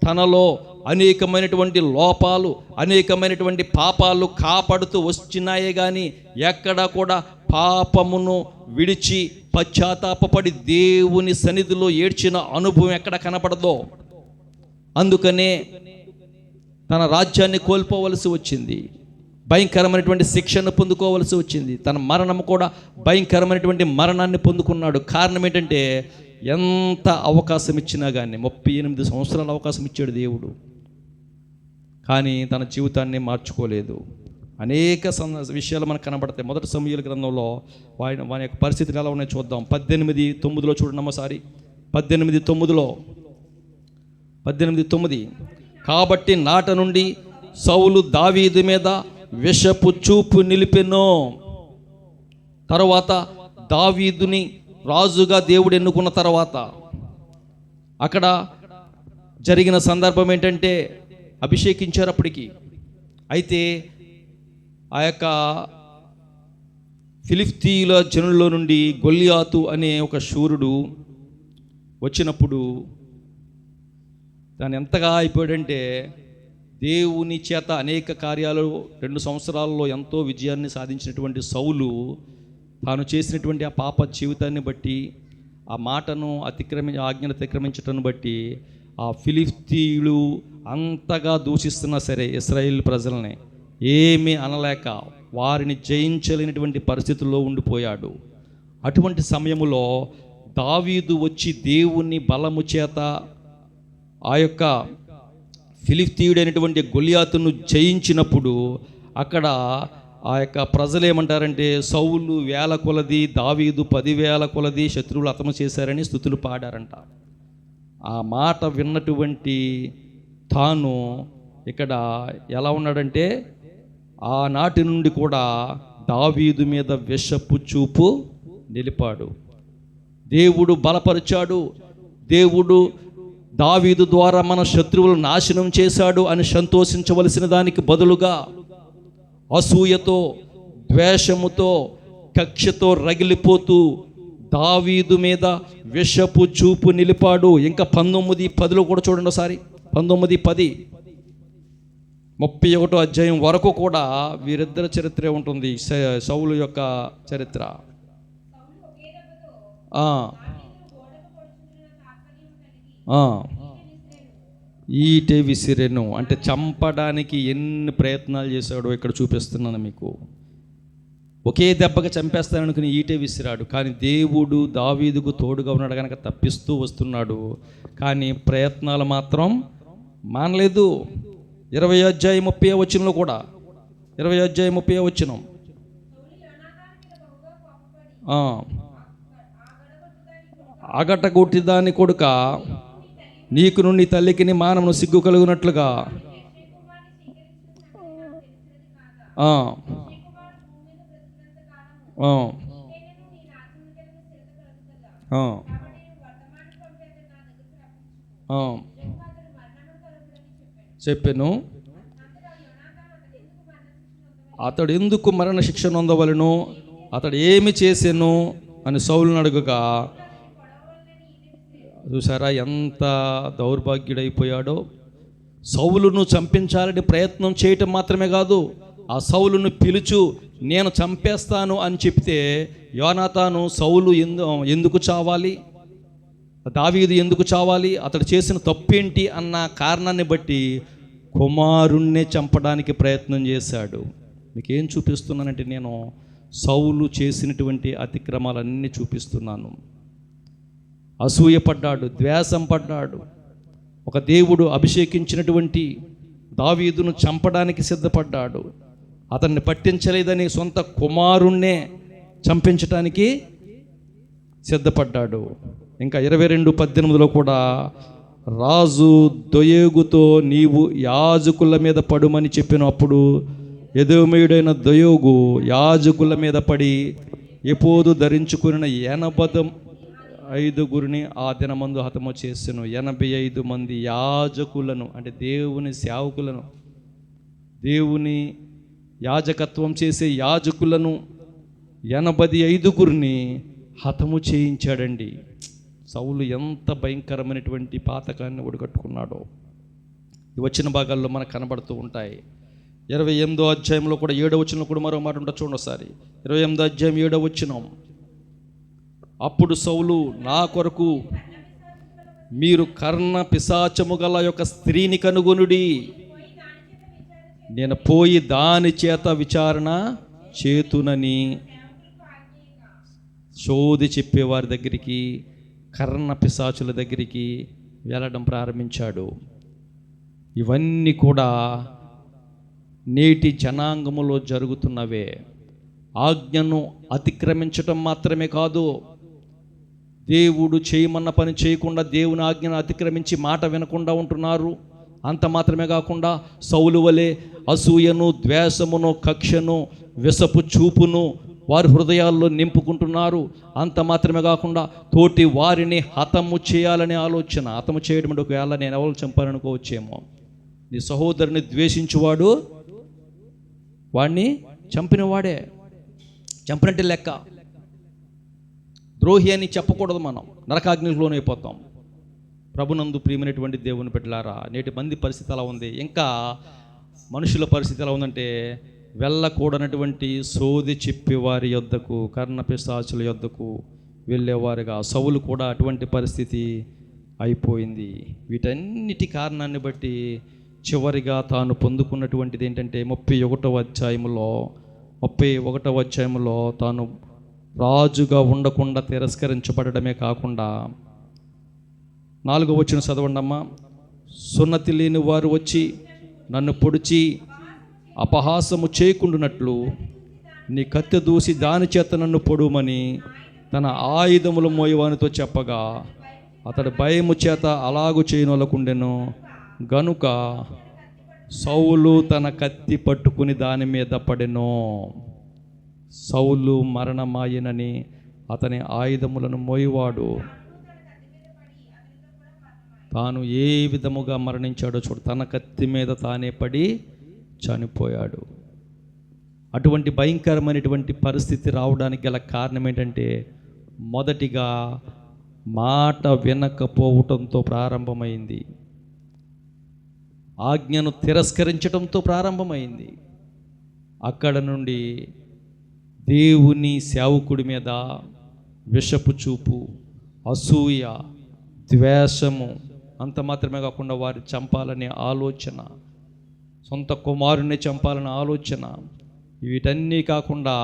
తనలో అనేకమైనటువంటి లోపాలు, అనేకమైనటువంటి పాపాలు కాపాడుతూ వచ్చినాయే కానీ ఎక్కడా కూడా పాపమును విడిచి పశ్చాత్తాపపడి దేవుని సన్నిధిలో ఏడ్చిన అనుభవం ఎక్కడ కనపడదో. అందుకనే తన రాజ్యాన్ని కోల్పోవలసి వచ్చింది, భయంకరమైనటువంటి శిక్షను పొందుకోవలసి వచ్చింది. తన మరణం కూడా భయంకరమైనటువంటి మరణాన్ని పొందుకున్నాడు. కారణం ఏంటంటే ఎంత అవకాశం ఇచ్చినా కానీ 38 సంవత్సరాల అవకాశం ఇచ్చాడు దేవుడు, కానీ తన జీవితాన్ని మార్చుకోలేదు. అనేక విషయాలు మనకు కనబడతాయి. 1 సమూయేలు గ్రంథంలో వాని యొక్క పరిస్థితులు ఎలా ఉన్నాయో చూద్దాం. 18:9 చూడండి అమ్మసారి. 18:9 కాబట్టి నాట నుండి సౌలు దావీదు మీద విషపు చూపు నిలిపెను. తర్వాత దావీదుని రాజుగా దేవుడు ఎన్నుకున్న తర్వాత అక్కడ జరిగిన సందర్భం ఏంటంటే అభిషేకించారు అప్పటికి. అయితే ఆ యొక్క ఫిలిష్తీయుల జనుల్లో నుండి గొల్లియాతు అనే ఒక శూరుడు వచ్చినప్పుడు దాన్ని ఎంతగా అయిపోయాడంటే దేవుని చేత అనేక కార్యాలు 2 సంవత్సరాల్లో ఎంతో విజయాన్ని సాధించినటువంటి సౌలు తాను చేసినటువంటి ఆ పాప జీవితాన్ని బట్టి, ఆ మాటను ఆజ్ఞను అతిక్రమించటం బట్టి ఆ ఫిలిష్తీయులు అంతగా దూషిస్తున్నా సరే ఇశ్రాయేలు ప్రజల్ని ఏమీ అనలేక వారిని జయించలేనటువంటి పరిస్థితుల్లో ఉండిపోయాడు. అటువంటి సమయంలో దావీదు వచ్చి దేవుని బలము చేత ఆ యొక్క ఫిలిష్తీయుడైనటువంటి గొల్లియాతును జయించినప్పుడు అక్కడ ఆ యొక్క ప్రజలు ఏమంటారంటే సౌలు 1000 కొలది, దావీదు 10,000 కొలది శత్రువులు హతము చేశారని స్తుతులు పాడారంట. ఆ మాట విన్నటువంటి తాను ఇక్కడ ఎలా ఉన్నాడంటే ఆనాటి నుండి కూడా దావీదు మీద విషపు చూపు నిలిపాడు. దేవుడు బలపరిచాడు. దేవుడు దావీదు ద్వారా మన శత్రువులు నాశనం చేశాడు అని సంతోషించవలసిన దానికి బదులుగా అసూయతో, ద్వేషముతో, కక్షతో రగిలిపోతూ దావీదు మీద విషపు చూపు నిలిపాడు. ఇంకా 19:10 కూడా చూడండి ఒకసారి. 19:10 31వ అధ్యాయం వరకు కూడా వీరిద్దరి చరిత్రే ఉంటుంది, సౌలు యొక్క చరిత్ర. ఈటె విసిరెను అంటే చంపడానికి ఎన్ని ప్రయత్నాలు చేశాడో ఇక్కడ చూపిస్తున్నాను మీకు. ఒకే దెబ్బగా చంపేస్తాననుకుని ఈటె విసిరాడు, కానీ దేవుడు దావీదుకు తోడుగా ఉన్నాడు కనుక తప్పిస్తూ వస్తున్నాడు. కానీ ప్రయత్నాలు మాత్రం మానలేదు. 20:30 కూడా 20:30 అగటగొట్టి దాని కొడుక నీకు నుండి తల్లికి మానవును సిగ్గు కలుగునట్లుగా చెప్పాను. అతడు ఎందుకు మరణ శిక్ష నొందవలను, అతడు ఏమి చేసాను అని సౌలును అడుగగా చూసారా ఎంత దౌర్భాగ్యుడైపోయాడో. సౌలును చంపించాలని ప్రయత్నం చేయటం మాత్రమే కాదు, ఆ సౌలును పిలుచు నేను చంపేస్తాను అని చెప్తే యోనాతాను సౌలు ఎందుకు చావాలి, దావీదు ఎందుకు చావాలి, అతడు చేసిన తప్పేంటి అన్న కారణాన్ని బట్టి కుమారుణ్ణే చంపడానికి ప్రయత్నం చేశాడు. మీకేం చూపిస్తున్నానంటే నేను సౌలు చేసినటువంటి అతిక్రమాలన్నీ చూపిస్తున్నాను. అసూయపడ్డాడు, ద్వేషం పడ్డాడు. ఒక దేవుడు అభిషేకించినటువంటి దావీదును చంపడానికి సిద్ధపడ్డాడు. అతన్ని పట్టించలేదని సొంత కుమారుణ్ణే చంపించటానికి సిద్ధపడ్డాడు. ఇంకా 22:18 కూడా రాజు దొయేగుతో నీవు యాజకుల మీద పడుమని చెప్పినప్పుడు ఎదోమీయుడైన దొయోగు యాజకుల మీద పడి ఎపోదు ధరించుకున్న 85 ఆ దినమందు హతము చేసెను. 85 మంది యాజకులను, అంటే దేవుని సేవకులను, దేవుని యాజకత్వం చేసే యాజకులను 85 హతము చేయించాడండి. సౌలు ఎంత భయంకరమైనటువంటి పాతకాన్ని ఒడిగట్టుకున్నాడో ఈ వచ్చిన భాగాల్లో మనకు కనబడుతూ ఉంటాయి. 28వ అధ్యాయంలో కూడా 7వ వచనంలో కూడా మరో మాట ఉంటుంది, చూడండి ఒకసారి. 28వ అధ్యాయం 7వ వచనం. అప్పుడు సౌలు నా కొరకు మీరు కర్ణ పిశాచము గల యొక్క స్త్రీని కనుగొనుడి, నేను పోయి దాని చేత విచారణ చేతునని శోధి చెప్పేవారి దగ్గరికి, కర్ణ పిశాచుల దగ్గరికి వెళ్ళడం ప్రారంభించాడు. ఇవన్నీ కూడా నేటి జనాంగములో జరుగుతున్నవే. ఆజ్ఞను అతిక్రమించటం మాత్రమే కాదు, దేవుడు చేయమన్న పని చేయకుండా దేవుని ఆజ్ఞను అతిక్రమించి మాట వినకుండా ఉంటున్నారు. అంత మాత్రమే కాకుండా సౌలు వలె అసూయను, ద్వేషమును, కక్షను, విషపు చూపును వారి హృదయాల్లో నింపుకుంటున్నారు. అంత మాత్రమే కాకుండా తోటి వారిని హతము చేయాలనే ఆలోచన. హతము చేయడం అంటే ఒకవేళ నేను ఎవరు చంపాలనుకోవచ్చేమో. నీ సహోదరుని ద్వేషించువాడు వాడిని చంపినవాడే, చంపినట్టు లెక్క. ద్రోహి అని చెప్పకూడదు, మనం నరకాగ్నికి లోనైపోతాం. ప్రభునందు ప్రియమైనటువంటి దేవుని బిడ్డలారా, నేటి మంది పరిస్థితి ఎలా ఉంది, ఇంకా మనుషుల పరిస్థితి ఎలా ఉందంటే వెళ్ళకూడనటువంటి సోది చెప్పేవారి యొద్దకు, కర్ణ పిశాచుల యొద్దకు వెళ్ళేవారుగా సౌలు కూడా అటువంటి పరిస్థితి అయిపోయింది. వీటన్నిటి కారణాన్ని బట్టి చివరిగా తాను పొందుకున్నటువంటిది ఏంటంటే 31వ అధ్యాయంలో తాను రాజుగా ఉండకుండా తిరస్కరించబడమే కాకుండా 4వ వచనం చదవండమ్మా. సున్నతి లేని వారు వచ్చి నన్ను పొడిచి అపహాసము చేయకుండానట్లు నీ కత్తె దూసి దాని చేత నన్ను పొడుమని తన ఆయుధములు మోయవానితో చెప్పగా అతడు భయము చేత అలాగు చేయనొలకుండెను. గనుక సౌలు తన కత్తి పట్టుకుని దాని మీద పడెను. సౌలు మరణమాయనని అతని ఆయుధములను మోయివాడు తాను ఏ విధముగా మరణించాడో చూడు. తన కత్తి మీద తానే పడి చనిపోయాడు. అటువంటి భయంకరమైనటువంటి పరిస్థితి రావడానికి గల కారణం ఏంటంటే మొదటిగా మాట వినకపోవటంతో ప్రారంభమైంది. ఆజ్ఞను తిరస్కరించడంతో ప్రారంభమైంది. అక్కడ నుండి దేవుని సేవకుడి మీద విషపు చూపు, అసూయ, ద్వేషము, అంత మాత్రమే కాకుండా వారి చంపాలనే ఆలోచన, సొంత కుమారుని చంపాలనే ఆలోచన, వీటన్నీ కాకుండా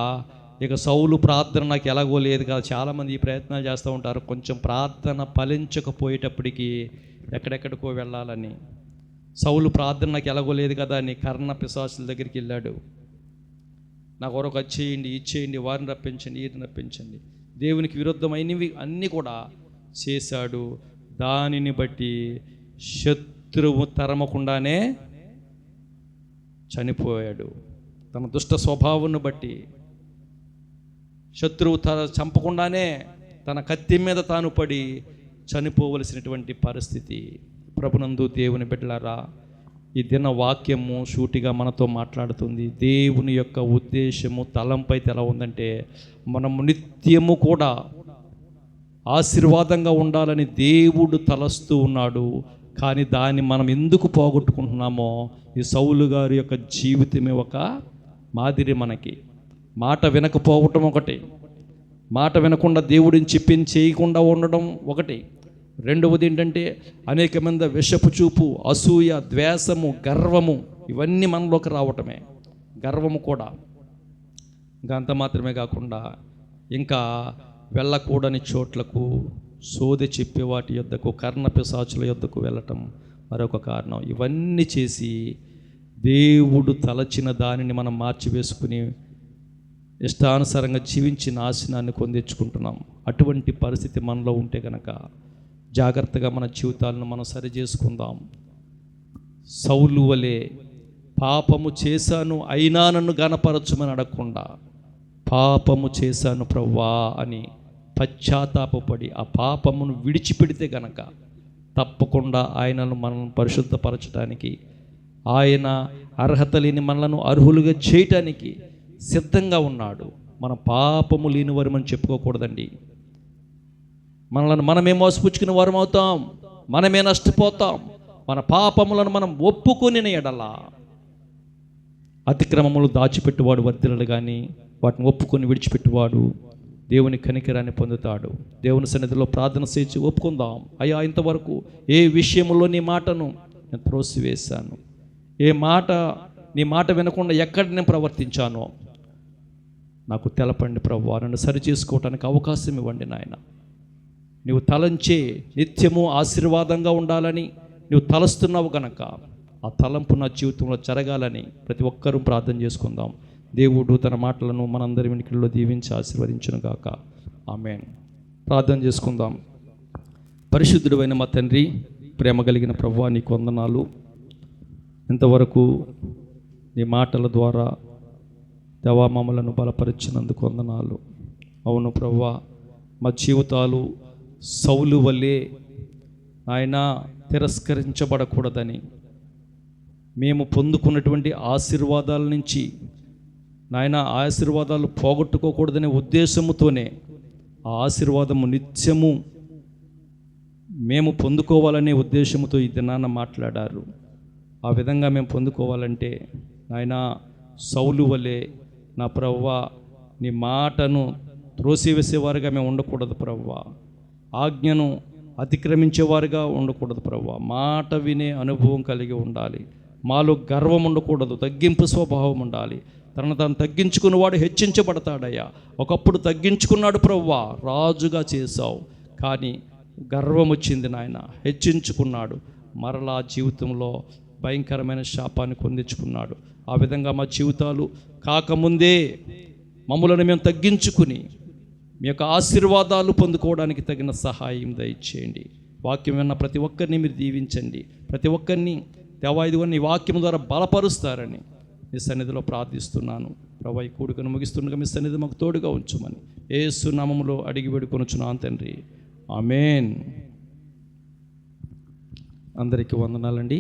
ఇక సౌలు ప్రార్థన నాకు ఎలాగో లేదు కదా. చాలామంది ఈ ప్రయత్నాలు చేస్తూ ఉంటారు. కొంచెం ప్రార్థన ఫలించకపోయేటప్పటికి ఎక్కడెక్కడికో వెళ్ళాలని. సౌలు ప్రార్థన నాకు ఎలాగో లేదు కదా అని కర్ణ పిశాచుల దగ్గరికి వెళ్ళాడు. నాకు ఒకరొక చేయండి, ఇచ్చేయండి, వారిని రప్పించండి, వీరిని రప్పించండి. దేవునికి విరుద్ధమైనవి అన్నీ కూడా చేశాడు. దానిని బట్టి శత్రువు తరమకుండానే చనిపోయాడు. తన దుష్ట స్వభావాన్ని బట్టి శత్రువు చంపకుండానే తన కత్తి మీద తాను పడి చనిపోవలసినటువంటి పరిస్థితి. ప్రభునందు దేవుని బిడ్డలారా, ఈ దిన వాక్యము సూటిగా మనతో మాట్లాడుతుంది. దేవుని యొక్క ఉద్దేశము తలంపైతే ఎలా ఉందంటే మనము నిత్యము కూడా ఆశీర్వాదంగా ఉండాలని దేవుడు తలస్తూ ఉన్నాడు. కానీ దాన్ని మనం ఎందుకు పోగొట్టుకుంటున్నామో, ఈ సౌలు గారి యొక్క జీవితమే ఒక మాదిరి మనకి. మాట వినకపోవటం ఒకటి, మాట వినకుండా దేవుడిని చెప్పింది చేయకుండా ఉండడం ఒకటి. రెండవది ఏంటంటే అనేకమంది విషపు చూపు, అసూయ, ద్వేషము, గర్వము ఇవన్నీ మనలోకి రావటమే. గర్వము కూడా. ఇంకా అంత మాత్రమే కాకుండా ఇంకా వెళ్ళకూడని చోట్లకు, సోది చెప్పే వాటి యొద్దకు, కర్ణ పిశాచుల యొద్దకు వెళ్ళటం మరొక కారణం. ఇవన్నీ చేసి దేవుడు తలచిన దానిని మనం మార్చివేసుకుని ఇష్టానుసారంగా జీవించి నాశనాన్ని పొందించుకుంటున్నాం. అటువంటి పరిస్థితి మనలో ఉంటే కనుక జాగ్రత్తగా మన జీవితాలను మనం సరి చేసుకుందాం. సౌలు వలె పాపము చేశాను అయినా నన్ను గణపరచమని అడగకుండా, పాపము చేశాను ప్రభువా అని పశ్చాత్తాపపడి ఆ పాపమును విడిచిపెడితే గనక తప్పకుండా ఆయనను మనం పరిశుద్ధపరచడానికి, ఆయన అర్హత లేని మనలను అర్హులుగా చేయటానికి సిద్ధంగా ఉన్నాడు. మన పాపము లేని వారమని చెప్పుకోకూడదండి. మనలను మనమే మోసపుచ్చుకునే వారం అవుతాం, మనమే నష్టపోతాం. మన పాపములను మనం ఒప్పుకొని ఎడలా, అతిక్రమములు దాచిపెట్టువాడు వర్ధిల్లడు, కానీ వాటిని ఒప్పుకొని విడిచిపెట్టువాడు దేవుని కనికరాన్ని పొందుతాడు. దేవుని సన్నిధిలో ప్రార్థన చేసి ఒప్పుకుందాం. అయ్యా, ఇంతవరకు ఏ విషయంలో నీ మాటను నేను త్రోసివేశాను, నీ మాట వినకుండా ఎక్కడ నేను ప్రవర్తించానో నాకు తెలపండి ప్రభువా. నన్ను సరి చేసుకోవటానికి అవకాశం ఇవ్వండి నాయన. నువ్వు తలంచే నిత్యము ఆశీర్వాదంగా ఉండాలని నువ్వు తలస్తున్నావు కనుక ఆ తలంపు నా జీవితంలో జరగాలని ప్రతి ఒక్కరూ ప్రార్థన చేసుకుందాం. దేవుడు తన మాటలను మనందరి వెనుకల్లో దీవించి ఆశీర్వదించును గాక. ఆమేన్. ప్రార్థన చేసుకుందాం. పరిశుద్ధుడైన మా తండ్రి, ప్రేమ కలిగిన ప్రభువా, నీకు వందనాలు. ఇంతవరకు నీ మాటల ద్వారా దేవా మమ్మలను బలపరిచినందుకు వందనాలు. అవును ప్రభువా, మా జీవితాలు సౌలు వలె ఆయన తిరస్కరించబడకూడదని, మేము పొందుకున్నటువంటి ఆశీర్వాదాల నుంచి నాయన ఆశీర్వాదాలు పోగొట్టుకోకూడదనే ఉద్దేశముతోనే ఆ ఆశీర్వాదము నిత్యము మేము పొందుకోవాలనే ఉద్దేశంతో ఈ దినాన మాట్లాడారు. ఆ విధంగా మేము పొందుకోవాలంటే నాయన సౌలు వలె నా ప్రభువా నీ మాటను త్రోసివేసేవారుగా మేము ఉండకూడదు ప్రభువా. ఆజ్ఞను అతిక్రమించేవారుగా ఉండకూడదు ప్రభువా. మాట వినే అనుభవం కలిగి ఉండాలి. మాలో గర్వం ఉండకూడదు, తగ్గింపు స్వభావం ఉండాలి. తనను తాను తగ్గించుకున్నవాడు హెచ్చించబడతాడయ్యా. ఒకప్పుడు తగ్గించుకున్నాడు ప్రభువా, రాజుగా చేశావు, కానీ గర్వం వచ్చింది నాయన, హెచ్చించుకున్నాడు. మరలా జీవితంలో భయంకరమైన శాపాన్ని పొందించుకున్నాడు. ఆ విధంగా మా జీవితాలు కాకముందే మమ్ములను మేము తగ్గించుకుని మీ యొక్క ఆశీర్వాదాలు పొందుకోవడానికి తగిన సహాయం దయచేయండి. వాక్యం విన్న ప్రతి ఒక్కరిని మీరు దీవించండి. ప్రతి ఒక్కరిని దేవా ఇదిగో నీ వాక్యం ద్వారా బలపరుస్తారని మీ సన్నిధిలో ప్రార్థిస్తున్నాను. ప్రభు, ఈ కూడికను ముగిస్తుండగా మీ సన్నిధి మాకు తోడుగా ఉంచుమని యేసు నామములో అడిగి వేడుకొనుచున్నాను తండ్రి. ఆమేన్. అందరికీ వందనాలండి.